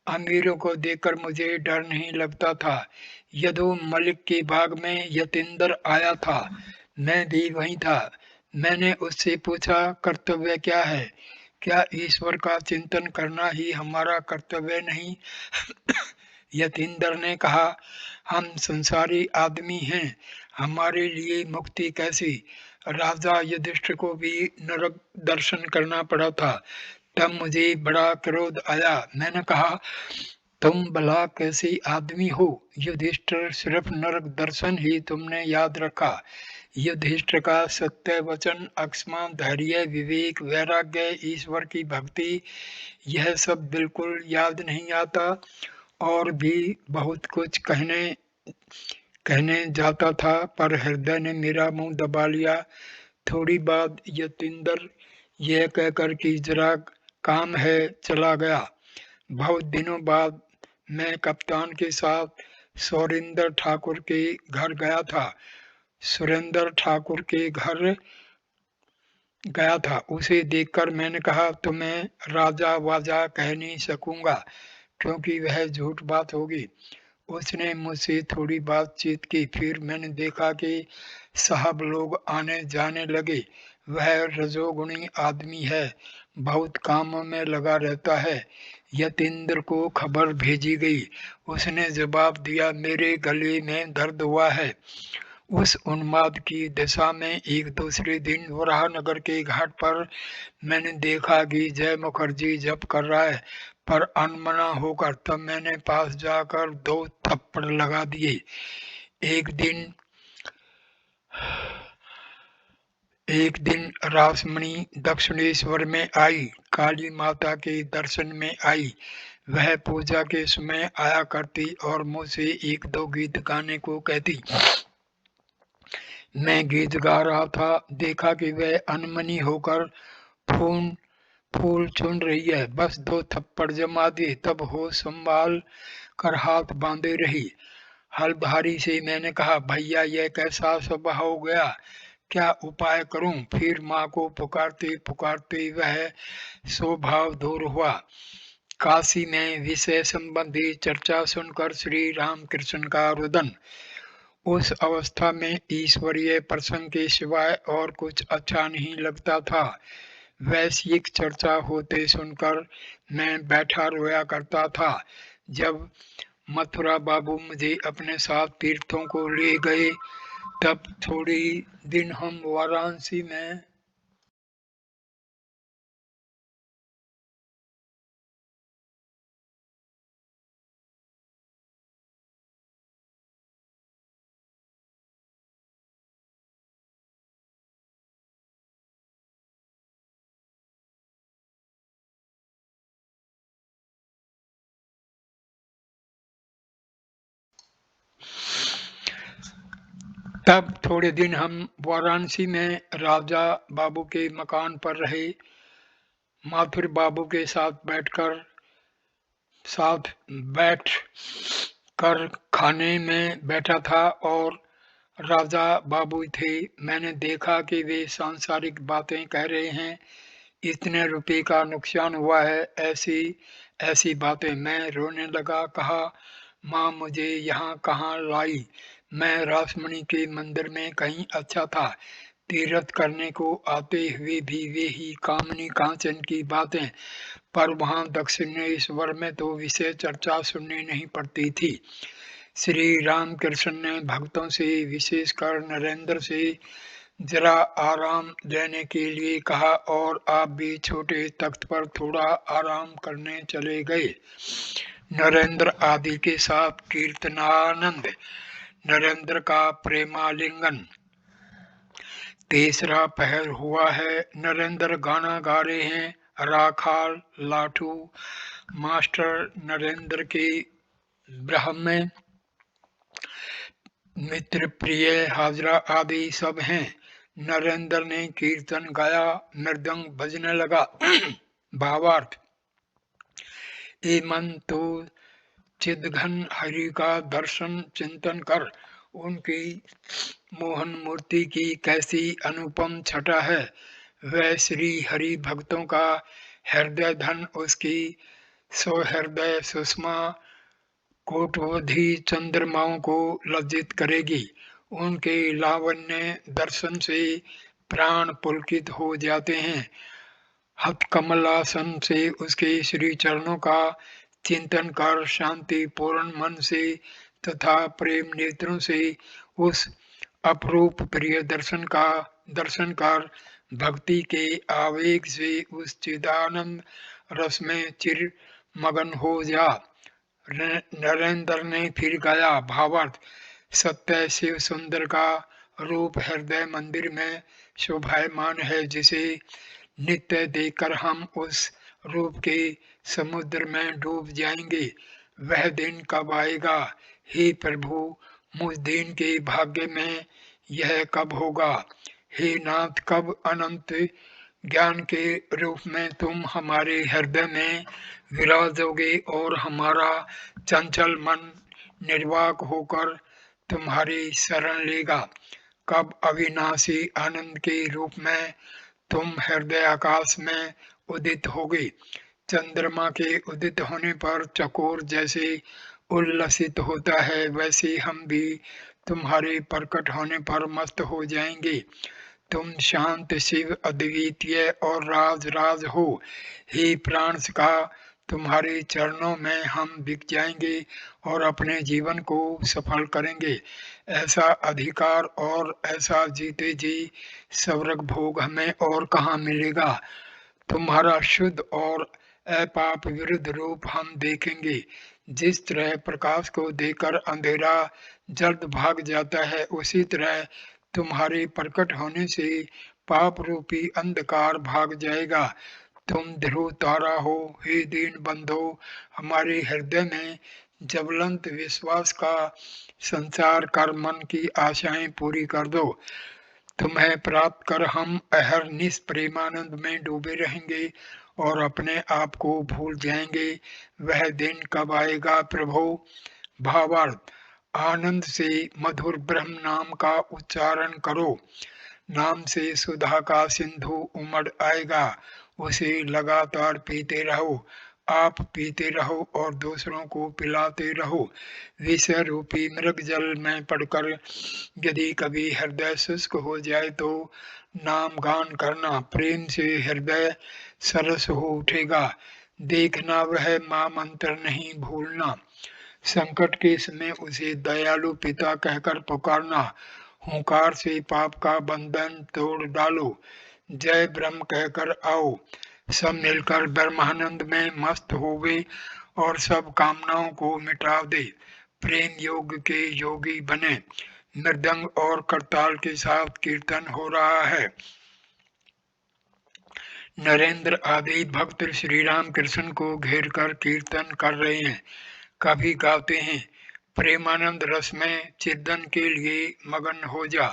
अमीरों को देखकर मुझे डर नहीं लगता था। यदु मलिक के बाग में यतींद्र आया था, मैं भी वहीं था। मैंने उससे पूछा कर्तव्य क्या है? क्या ईश्वर का चिंतन करना ही हमारा कर्तव्य नहीं? यतींद्र ने कहा हम संसारी आदमी हैं, हमारे लिए मुक्ति कैसी? राजा युधिष्ठिर को भी नरक दर्शन करना पड़ा था। तब मुझे बड़ा क्रोध आया। मैंने कहा तुम भला कैसे आदमी हो? युधिष्ठिर सिर्फ नरक दर्शन ही तुमने याद रखा। युधिष्ठिर का सत्य वचन, अक्षमा, धैर्य, विवेक, वैराग्य, ईश्वर की भक्ति, यह सब बिल्कुल याद नहीं आता। और भी बहुत कुछ कहने जाता था, पर हृदय ने मेरा मुंह दबा लिया। थोड़ी बाद यतींद्र यह कहकर कि जरा काम है चला गया। बहुत दिनों बाद मैं कप्तान के साथ सुरेंद्र ठाकुर के घर गया था। सुरेंद्र ठाकुर के घर गया था। उसे देखकर मैंने कहा तुम्हें राजा वाजा कह नहीं सकूंगा, क्योंकि वह झूठ बात होगी। उसने मुझसे थोड़ी बातचीत की। फिर मैंने देखा कि साहब लोग आने जाने लगे। वह रजोगुणी आदमी है, बहुत कामों में लगा रहता है। यतींद्र को खबर भेजी गई। उसने जवाब दिया मेरे गले में दर्द हुआ है। उस उन्माद की दिशा में एक दूसरे दिन वराहनगर के घाट पर मैंने देखा कि जय मुखर्जी जप कर रहा है, पर अनमना होकर। तब मैंने पास जाकर 2 थप्पड़ लगा दिए। एक दिन रासमणी दक्षिणेश्वर में आई, काली माता के दर्शन में आई। वह पूजा के समय आया करती और मुझसे 1-2 गीत गाने को कहती। मैं गीत गा रहा था, देखा कि वह अनमनी होकर फूल चुन रही है। बस 2 थप्पड़ जमा दिए, तब होश संभाल कर हाथ बांधे रही। हलधारी से मैंने कहा भैया यह कैसा स्वभाव हो गया, क्या उपाय करूं? फिर माँ को पुकारते पुकारते वह स्वभाव दूर हुआ। काशी में विषय संबंधी चर्चा सुनकर श्री रामकृष्ण का रुदन। उस अवस्था में ईश्वरीय प्रसंग के सिवाय और कुछ अच्छा नहीं लगता था। वैश्विक चर्चा होते सुनकर मैं बैठा रोया करता था। जब मथुरा बाबू मुझे अपने साथ तीर्थों को ले गए, तब थोड़ी दिन हम वाराणसी में वाराणसी में राजा बाबू के मकान पर रहे। माथुर बाबू के साथ बैठ कर खाने में बैठा था और राजा बाबू थे। मैंने देखा कि वे सांसारिक बातें कह रहे हैं। इतने रुपए का नुकसान हुआ है, ऐसी ऐसी बातें। मैं रोने लगा। कहा माँ मुझे यहाँ कहाँ लाई? मैं रासमणी के मंदिर में कहीं अच्छा था। तीर्थ करने को आते हुए भी वे ही कामनी कांचन की बातें। पर वहां दक्षिणेश्वर में तो विशेष चर्चा सुननी नहीं पड़ती थी। श्री रामकृष्ण ने भक्तों से, विशेषकर नरेंद्र से, जरा आराम लेने के लिए कहा और आप भी छोटे तख्त पर थोड़ा आराम करने चले गए। नरेंद्र आदि के साथ कीर्तनानंद, नरेंद्र का प्रेमालिंगन। तीसरा पहर हुआ है। नरेंद्र गाना गा रहे हैं। राखाल, लाठू, मास्टर नरेंद्र के ब्रह्म मित्र, प्रिय, हाजरा आदि सब हैं। नरेंद्र ने कीर्तन गाया, मृदंग बजने लगा। भावार्थ: ए मन तो चिदघन हरि का दर्शन चिंतन कर, उनकी मोहन मूर्ति की कैसी अनुपम छटा है। वह श्री हरि भक्तों का हृदय धन, उसकी सौहृदय सुषमा कोटवधी चंद्रमाओं को लज्जित करेगी। उनके लावण्य दर्शन से प्राण पुलकित हो जाते हैं। हथकमलासन से उसके श्री चरणों का चिंतन कर शांति पूर्ण मन से तथा प्रेम नेत्रों से उस अपरूप प्रिय दर्शन कर भक्ति के आवेग से उस चिदानंद रस में चिर मगन हो जा। नरेंद्र ने फिर गाया। भावार्थ: सत्य शिव सुंदर का रूप हृदय मंदिर में शोभायमान है, जिसे नित्य देखकर हम उस रूप के समुद्र में डूब जाएंगे। वह दिन कब आएगा? हे प्रभु, मुझ दिन के भाग्य में यह कब होगा? हे नाथ, कब अनंत ज्ञान के रूप में तुम हमारे हृदय में विराजोगे और हमारा चंचल मन निर्वाक होकर तुम्हारी शरण लेगा? कब अविनाशी आनंद के रूप में तुम हृदय आकाश में उदित होगे? चंद्रमा के उदित होने पर चकोर जैसे उल्लसित होता है, वैसे हम भी तुम्हारे प्रकट होने पर मस्त हो जाएंगे। तुम शांत शिव अद्वितीय और राज राज हो। हे प्राण का, तुम्हारे चरणों में हम बिक जाएंगे और अपने जीवन को सफल करेंगे। ऐसा अधिकार और ऐसा जीते जी स्वर्ग भोग हमें और कहाँ मिलेगा? तुम्हारा शुद्ध और अपाप विरुद्ध रूप हम देखेंगे। जिस तरह प्रकाश को देखकर अंधेरा जल्द भाग जाता है, उसी तरह तुम्हारे प्रकट होने से पाप रूपी अंधकार भाग जाएगा। तुम ध्रुव तारा हो। हे दीन बंधो, हमारे हृदय में ज्वलंत विश्वास का संचार कर मन की आशाएं पूरी कर दो। तुम्हें प्राप्त कर हम अहरनिश प्रेमानंद में डूबे रहेंगे और अपने आप को भूल जाएंगे। वह दिन कब आएगा प्रभु? भावार्थ: आनंद से मधुर ब्रह्म नाम का उच्चारण करो। नाम से सुधा का सिंधु उमड़ आएगा। उसे लगातार पीते रहो। आप पीते रहो और दूसरों को पिलाते रहो। विषय रूपी मृग जल में पड़कर यदि कभी हृदय शुष्क हो जाए तो नाम गान करना, प्रेम से हृदय सरस हो उठेगा। देखना, वह मां मंत्र नहीं भूलना। संकट के समय उसे दयालु पिता कहकर पुकारना। हुंकार से पाप का बंधन तोड़ डालो। जय ब्रह्म कहकर आओ। सब मिलकर ब्रह्मानंद में मस्त होवे और सब कामनाओं को मिटा दे। प्रेम योग के योगी बने। मृदंग और करताल के साथ कीर्तन हो रहा है। नरेंद्र आदि भक्त श्री राम कृष्ण को घेर कर कीर्तन कर रहे हैं। कभी गाते हैं, प्रेमानंद रस में चिदन के लिए मगन हो जा।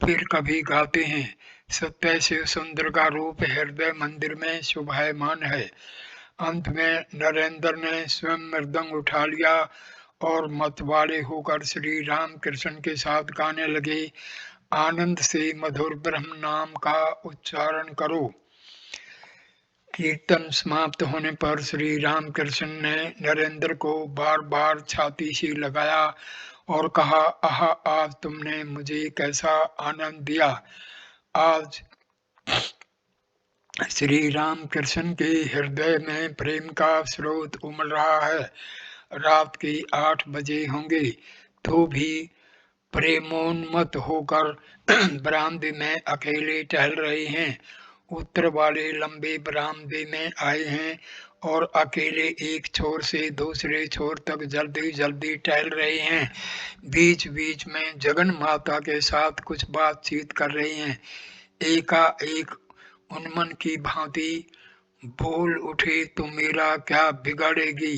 फिर कभी गाते हैं, सत्य शिव सुंदर का रूप हृदय मंदिर में शोभायमान है। अंत में नरेंद्र ने स्वयं मृदंग उठा लिया और मतवाले होकर श्री राम कृष्ण के साथ गाने लगे। आनंद से मधुर ब्रह्म नाम का उच्चारण करो। कीर्तन समाप्त होने पर श्री रामकृष्ण ने नरेंद्र को बार बार छाती से लगाया और कहा, आह, आज तुमने मुझे कैसा आनंद दिया। आज श्री राम कृष्ण के हृदय में प्रेम का स्रोत उमड़ रहा है। रात के 8 बजे होंगे तो भी प्रेमोन्मत्त होकर बरामदे में अकेले टहल रहे हैं। उत्तर वाले लंबे बरामदे में आए हैं और अकेले एक छोर से दूसरे छोर तक जल्दी जल्दी टहल रहे हैं। बीच बीच में जगन माता के साथ कुछ बातचीत कर रहे हैं। एकाएक उन्मन की भांति बोल उठे, तो मेरा क्या बिगाड़ेगी?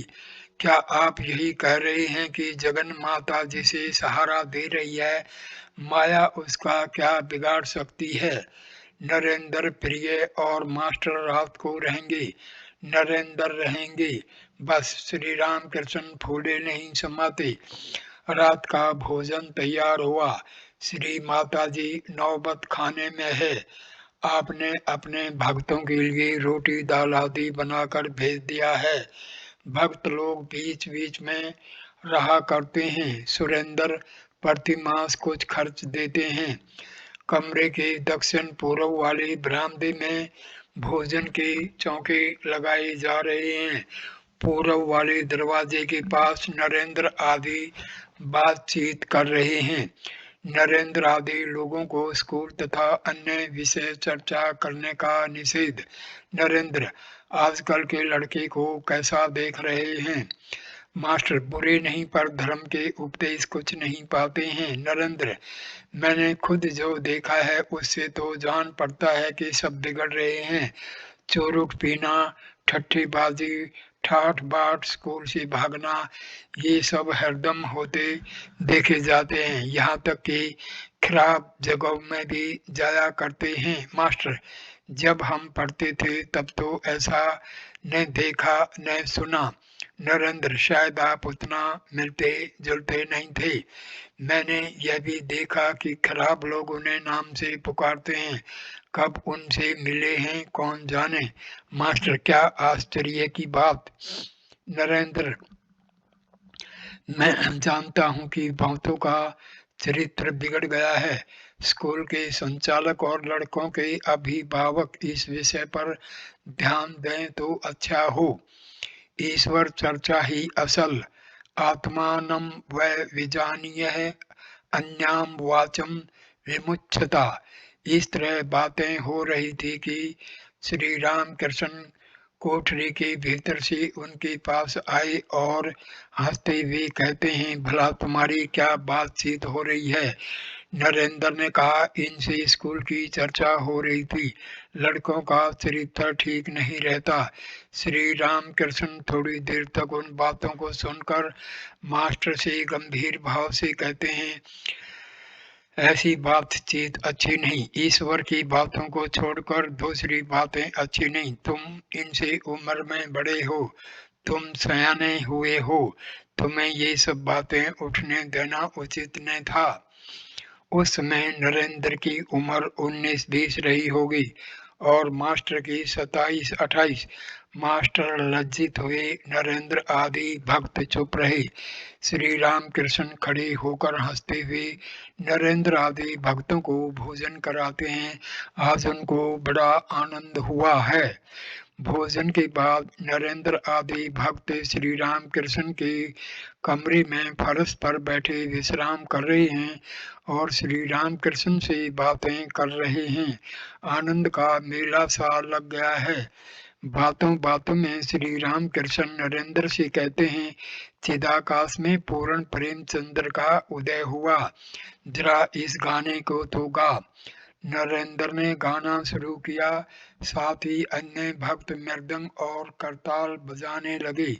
क्या आप यही कह रहे हैं कि जगन माता जिसे सहारा दे रही है, माया उसका क्या बिगाड़ सकती है? नरेंद्र प्रिय और मास्टर रात को रहेंगे। नरेंद्र रहेंगे, बस श्री राम कृष्ण फूले नहीं समाते। रात का भोजन तैयार हुआ। श्री माता जी नौबत खाने में है। आपने अपने भक्तों के लिए रोटी दाल आदि बनाकर भेज दिया है। भक्त लोग बीच बीच में रहा करते हैं। सुरेंद्र प्रतिमास कुछ खर्च देते हैं। कमरे के दक्षिण पूर्व वाले बरामदे में भोजन के चौके लगाए जा रहे हैं। पूर्व वाले दरवाजे के पास नरेंद्र आदि बातचीत कर रहे हैं। नरेंद्र आदि लोगों को स्कूल तथा अन्य विषय चर्चा करने का निषेध। नरेंद्र, आजकल के लड़के को कैसा देख रहे हैं? मास्टर, बुरे नहीं पर धर्म के उपदेश कुछ नहीं पाते हैं। नरेंद्र, मैंने खुद जो देखा है उससे तो जान पड़ता है कि सब बिगड़ रहे हैं। चोरुक पीना, ठट्ठीबाजी, ठाठ बाट, स्कूल से भागना, ये सब हरदम होते देखे जाते हैं। यहाँ तक कि खराब जगहों में भी जाया करते हैं। मास्टर, जब हम पढ़ते थे तब तो ऐसा न देखा न सुना। नरेंद्र, शायद आप उतना मिलते जुलते नहीं थे। मैंने यह भी देखा कि खराब लोग उन्हें नाम से पुकारते हैं। कब उनसे मिले हैं कौन जाने। मास्टर, क्या आश्चर्य की बात। नरेंद्र, मैं जानता हूँ कि बहुतों का चरित्र बिगड़ गया है। स्कूल के संचालक और लड़कों के अभिभावक इस विषय पर ध्यान दें तो अच्छा हो। ईश्वर चर्चा ही असल। आत्मानं वै विजानीयः अन्याम वाचम विमुच्यता। इस तरह बातें हो रही थी कि श्री राम कृष्ण कोठरी के भीतर से उनके पास आए और हंसते हुए कहते हैं, भला तुम्हारी क्या बातचीत हो रही है? नरेंद्र ने कहा, इनसे स्कूल की चर्चा हो रही थी। लड़कों का चरित्र ठीक नहीं रहता। श्री राम कृष्ण थोड़ी देर तक उन बातों को सुनकर मास्टर से गंभीर भाव से कहते हैं, ऐसी बातचीत अच्छी नहीं। ईश्वर की बातों को छोड़कर दूसरी बातें अच्छी नहीं। तुम इनसे उम्र में बड़े हो, तुम सयाने हुए हो, तुम्हें ये सब बातें उठने देना उचित न था। उस समय नरेंद्र की उम्र 19-20 रही होगी और मास्टर की 27-28। मास्टर लज्जित हुए। नरेंद्र आदि भक्त चुप रहे। श्री राम कृष्ण खड़े होकर हंसते हुए नरेंद्र आदि भक्तों को भोजन कराते हैं। आज उनको बड़ा आनंद हुआ है। भोजन के बाद नरेंद्र आदि भक्त श्री राम कृष्ण के कमरे में फर्श पर बैठे विश्राम कर रहे हैं और श्री राम कृष्ण से बातें कर रहे हैं। आनंद का मेला सा लग गया है। बातों बातों में श्री राम कृष्ण नरेंद्र से कहते हैं, चिदाकाश में पूर्ण प्रेमचंद्र का उदय हुआ, जरा इस गाने को तो गा। नरेंद्र ने गाना शुरू किया। साथ ही अन्य भक्त मृदंग और करताल बजाने लगे।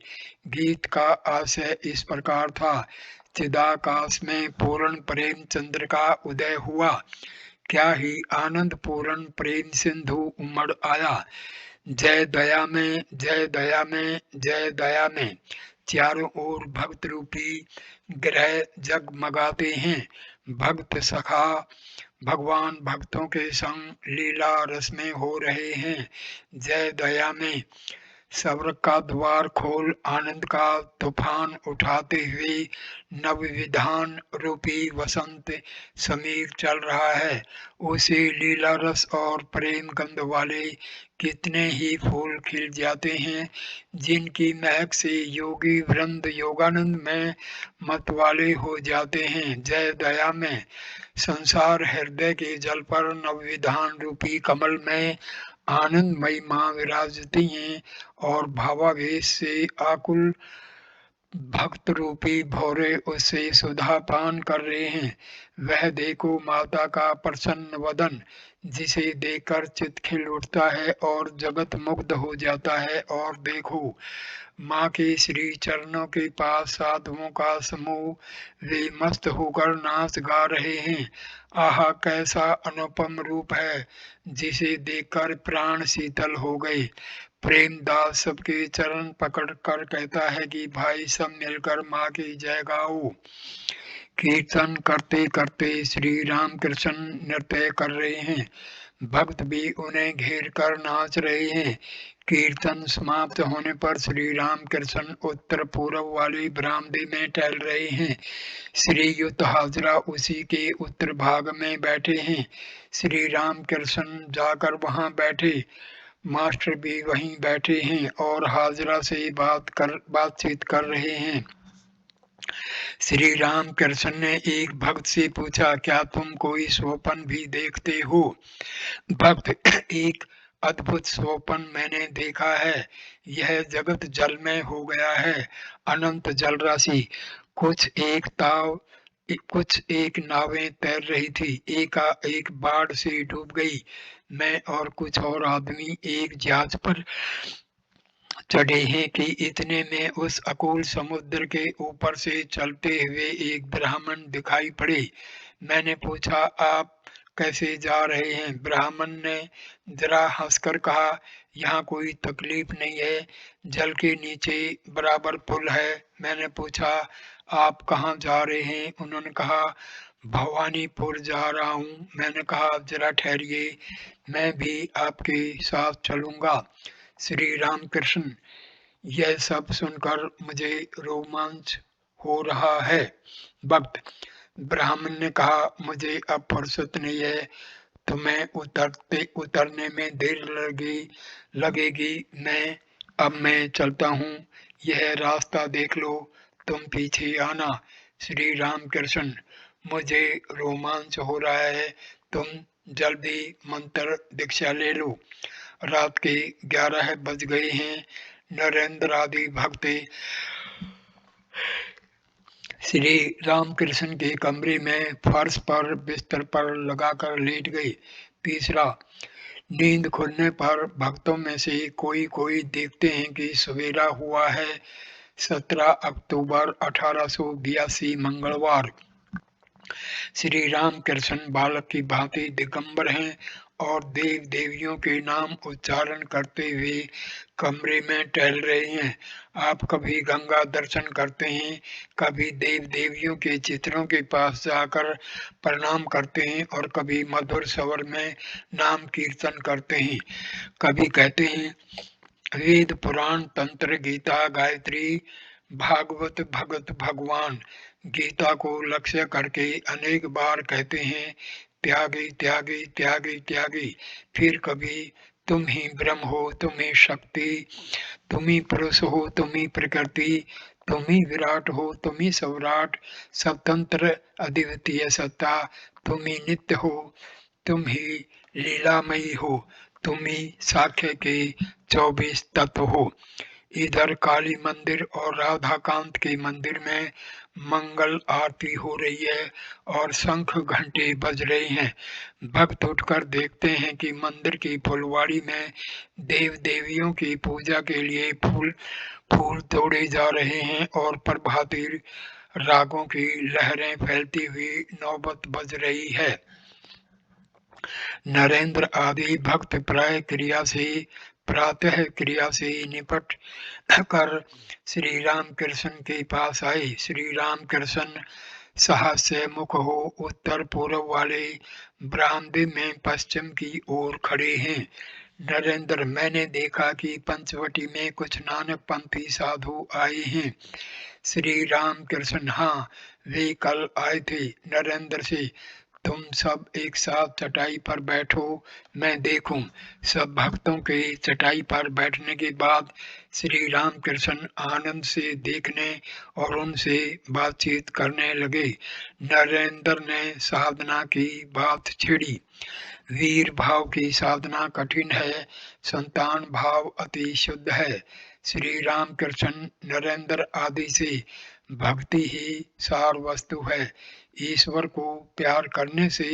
गीत का आशय इस प्रकार था, चिदाकाश में पूर्ण प्रेमचंद्र का उदय हुआ, क्या ही आनंद पूर्ण प्रेम सिंधु उमड़ आया। जय दया में, जय दया में, जय दया में, चारों ओर भक्त रूपी ग्रह जगमगाते हैं। भक्त सखा भगवान भक्तों के संग लीला रस में हो रहे हैं। जय दया में सब्र का द्वार खोल, आनंद का तूफान उठाते हुए नव विधान रूपी वसंत समीर चल रहा है। उसे लीला रस और प्रेम गंध वाले कितने ही फूल खिल जाते हैं, जिनकी महक से योगी वृंद योगानंद में मतवाले हो जाते हैं। जय दया में संसार हृदय के जल पर नवविधान रूपी कमल में आनंदमयी माँ विराजती हैं और भावावेश से आकुल भक्त रूपी भौरे उससे सुधा पान कर रहे हैं। वह देखो माता का प्रसन्न वदन, जिसे देखकर चित्त खिल उठता है और जगत मुग्ध हो जाता है। और देखो माँ के श्री चरणों के पास साधुओं का समूह, वे मस्त होकर नाच गा रहे हैं। आहा कैसा अनुपम रूप है, जिसे देखकर प्राण शीतल हो गए। प्रेमदास सबके चरण पकड़ कर कहता है कि भाई सब मिलकर माँ की जय गाओ। कीर्तन करते करते श्री राम कृष्ण नृत्य कर रहे हैं। भक्त भी उन्हें घेर कर नाच रहे हैं। कीर्तन समाप्त होने पर श्री राम कृष्ण उत्तर पूर्व वाले बरामदे में टहल रहे हैं। श्री युत हाजरा उसी के उत्तर भाग में बैठे हैं। श्री राम कृष्ण जाकर वहां बैठे। मास्टर भी वहीं बैठे हैं और हाजरा से बातचीत कर रहे हैं। श्री राम कृष्ण ने एक भक्त से पूछा, क्या तुम कोई स्वप्न भी देखते हो? भक्त, एक अद्भुत स्वप्न मैंने देखा है। यह जगत जलमय हो गया है। अनंत जल राशि, कुछ एक नावें तैर रही थी, एक बाढ़ से डूब गई। मैं और कुछ और आदमी एक जहाज पर चढ़े हैं कि इतने में उस अकूल समुद्र के ऊपर से चलते हुए एक ब्राह्मण दिखाई पड़े। मैंने पूछा, आप कैसे जा रहे हैं? ब्राह्मण ने जरा हंसकर कहा, यहाँ कोई तकलीफ नहीं है, जल के नीचे बराबर पुल है। मैंने पूछा, आप कहाँ जा रहे हैं? उन्होंने कहा, भवानीपुर जा रहा हूँ। मैंने कहा, जरा ठहरिए, मैं भी आपके साथ चलूंगा। श्री राम कृष्ण, यह सब सुनकर मुझे रोमांच हो रहा है। भक्त, ब्राह्मण ने कहा, मुझे अब फुर्सत नहीं है, तुम्हें उतरने में देर लगेगी। मैं चलता हूँ, यह रास्ता देख लो, तुम पीछे आना। श्री राम कृष्ण, मुझे रोमांच हो रहा है, तुम जल्दी मंत्र दीक्षा ले लो। रात के 11 बज गए हैं। नरेंद्र आदि भक्त श्री रामकृष्ण के कमरे में फर्श पर बिस्तर पर लगाकर लेट गए। तीसरा, नींद खुलने पर भक्तों में से कोई कोई देखते हैं कि सवेरा हुआ है। 17 अक्टूबर 1882 मंगलवार। श्री राम कृष्ण बालक की भांति दिगंबर हैं और देव देवियों के नाम उच्चारण करते हुए कमरे में टहल रहे हैं। आप कभी गंगा दर्शन करते हैं, कभी देव देवियों के चित्रों के पास जाकर प्रणाम करते हैं और कभी मधुर स्वर में नाम कीर्तन करते हैं। कभी कहते हैं, वेद पुराण तंत्र गीता गायत्री भागवत भगत भगवान। गीता को लक्ष्य करके अनेक बार कहते हैं, त्यागी त्यागी त्यागी त्यागी। फिर कभी, तुम ही ब्रह्म हो, तुम ही शक्ति, तुम ही पुरुष हो, तुम ही प्रकृति, तुम ही विराट हो, तुम ही सौराट, स्वतंत्र अद्वितीय सत्ता, तुम ही नित्य हो, तुम ही लीलामयी हो, तुम ही साक्ष्य के 24 तत्व हो। इधर काली मंदिर और राधा कांत के मंदिर में मंगल आरती हो रही है और शंख घंटे बज रहे हैं। भक्त उठकर देखते हैं कि मंदिर की फुलवाड़ी में देव देवियों की पूजा के लिए फूल तोड़े जा रहे हैं और प्रभाती रागों की लहरें फैलती हुई नौबत बज रही है। नरेंद्र आदि भक्त प्रातः क्रिया से निपट कर श्री राम कृष्ण के पास आए। श्री राम कृष्ण सहस्य मुख हो उत्तर पूर्व वाले बरामदे में पश्चिम की ओर खड़े हैं। नरेंद्र, मैंने देखा कि पंचवटी में कुछ नानक पंथी साधु आए हैं। श्री राम कृष्ण, हाँ, वे कल आए थे। नरेंद्र से, तुम सब एक साथ चटाई पर बैठो, मैं देखूं। सब भक्तों के चटाई पर बैठने के बाद श्री रामकृष्ण आनंद से देखने और उनसे बातचीत करने लगे। नरेंद्र ने साधना की बात छेड़ी। वीर भाव की साधना कठिन है, संतान भाव अति शुद्ध है। श्री रामकृष्ण, नरेंद्र आदि से भक्ति ही सार वस्तु है। ईश्वर को प्यार करने से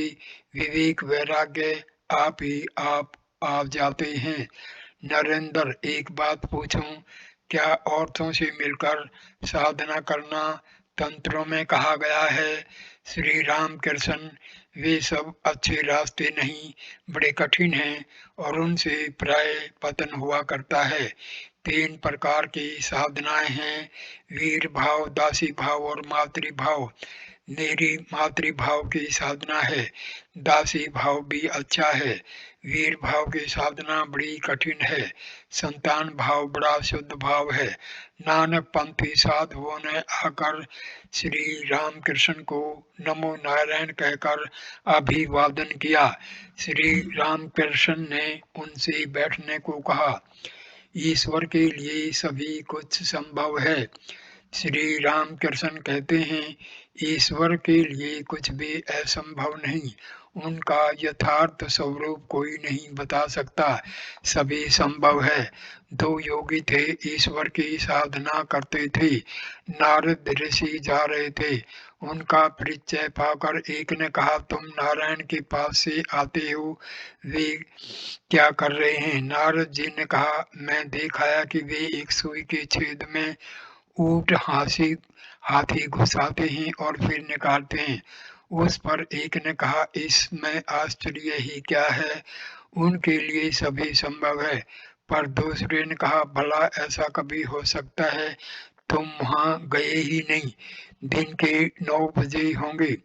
विवेक वैराग्य आप ही आप आ जाते हैं। नरेंद्र, एक बात पूछूं, क्या औरतों से मिलकर साधना करना तंत्रों में कहा गया है? श्री राम कृष्ण, वे सब अच्छे रास्ते नहीं, बड़े कठिन हैं और उनसे प्राय पतन हुआ करता है। 3 प्रकार की साधनाएं हैं, वीर भाव, दासी भाव और मातृभाव। मेरी मातृभाव की साधना है, दासी भाव भी अच्छा है, वीर भाव की साधना बड़ी कठिन है, संतान भाव बड़ा शुद्ध भाव है। नानक पंथी साधुओं ने आकर श्री रामकृष्ण को नमो नारायण कहकर अभिवादन किया। श्री रामकृष्ण ने उनसे बैठने को कहा। ईश्वर के लिए सभी कुछ संभव है। श्री रामकृष्ण कहते हैं, ईश्वर के लिए कुछ भी असंभव नहीं, उनका यथार्थ स्वरूप कोई नहीं बता सकता, सभी संभव है। 2 योगी थे, ईश्वर की साधना करते थे। नारद ऋषि जा रहे थे, उनका परिचय पाकर एक ने कहा, तुम नारायण के पास से आते हो, वे क्या कर रहे हैं? नारद जी ने कहा, मैं देख आया कि वे एक सुई के छेद में ऊंट हाथी घुसाते हैं और फिर निकालते हैं। उस पर एक ने कहा, इसमें आश्चर्य ही क्या है, उनके लिए सभी संभव है। पर दूसरे ने कहा, भला ऐसा कभी हो सकता है, तुम वहां गए ही नहीं, दिन के 9 बजे होंगे।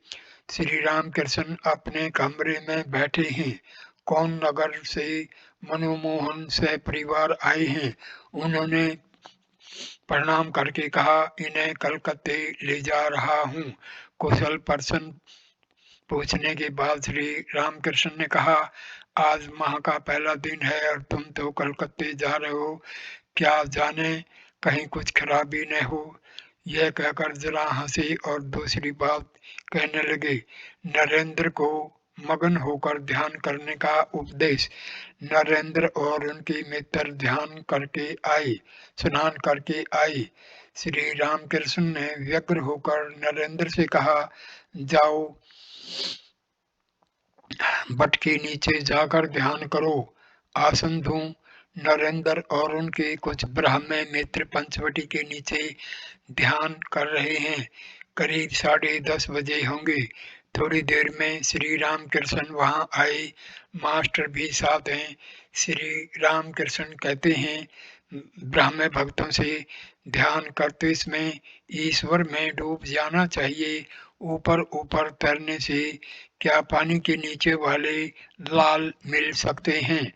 श्री रामकृष्ण अपने कमरे में बैठे हैं। कौन नगर से मनमोहन से परिवार आए हैं। उन्होंने प्रणाम करके कहा, इन्हें कलकत्ते ले जा रहा हूँ। कुशल प्रश्न पूछने के बाद श्री रामकृष्ण ने कहा, आज माह का पहला दिन है और तुम तो कलकत्ते जा रहे हो, क्या जाने कहीं कुछ खराबी न हो। यह कहकर जरा हंसे और दूसरी बात कहने लगे। नरेंद्र को मगन होकर ध्यान करने का उपदेश। नरेंद्र और उनके मित्र ध्यान करके आए, स्नान करके आए। श्री रामकृष्ण ने व्यग्र होकर नरेंद्र से कहा, जाओ बट के नीचे जाकर ध्यान करो, आसन दूं। नरेंद्र और उनके कुछ ब्राह्मण मित्र पंचवटी के नीचे ध्यान कर रहे हैं। करीब 10:30 बजे होंगे। थोड़ी देर में श्री रामकृष्ण वहां आए, मास्टर भी साथ हैं। श्री रामकृष्ण कहते हैं, ब्राह्मण भक्तों से ध्यान करते समय ईश्वर में डूब जाना चाहिए। ऊपर ऊपर तैरने से क्या पानी के नीचे वाले लाल मिल सकते हैं?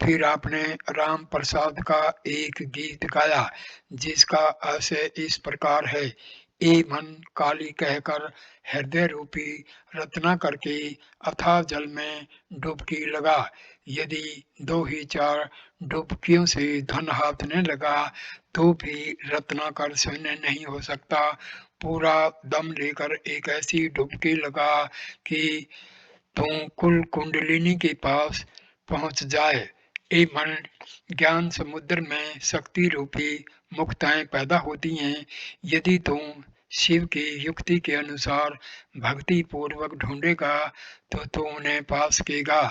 फिर आपने राम प्रसाद का एक गीत गाया जिसका आशय इस प्रकार है, ए मन काली कहकर हृदय रूपी रत्ना करके अथाह जल में डुबकी लगा। यदि 2 ही 4 डुबकियों से धन हाथ न लगा तो भी रत्नाकर शून्य नहीं हो सकता। पूरा दम लेकर एक ऐसी डुबकी लगा कि तू कुल कुंडलिनी के पास पहुंच जाए। ए मन, ज्ञान समुद्र में शक्ति रूपी मुक्ताएं पैदा होती हैं। यदि तुम शिव की युक्ति के अनुसार भक्ति पूर्वक ढूंढेगा तो तू उन्हें पा सकेगा।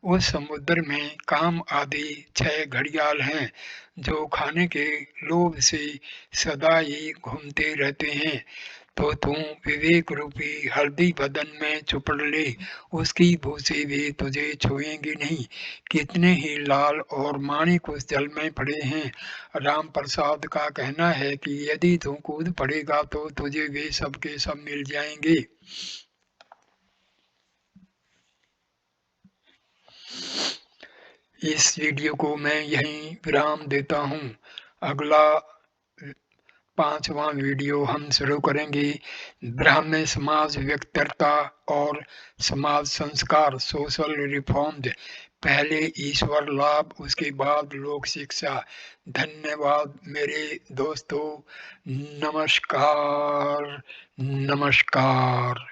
उस समुद्र में काम आदि 6 घड़ियाल हैं जो खाने के लोभ से सदा ही घूमते रहते हैं। तो तू विवेक रूपी हल्दी बदन में चुपड़ ले, उसकी बू से भी तुझे छुएंगी नहीं। कितने ही लाल और माणिक उस जल में पड़े हैं। राम प्रसाद का कहना है कि यदि तू कूद पड़ेगा तो तुझे वे सब के सब मिल जाएंगे। इस वीडियो को मैं यहीं विराम देता हूँ। अगला 5वां वीडियो हम शुरू करेंगे ब्राह्मण समाज व्यक्तित्व और समाज संस्कार सोशल रिफॉर्म्स। पहले ईश्वर लाभ, उसके बाद लोक शिक्षा। धन्यवाद मेरे दोस्तों। नमस्कार। नमस्कार।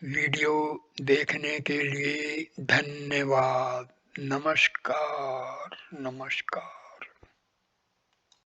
वीडियो देखने के लिए धन्यवाद। नमस्कार। नमस्कार।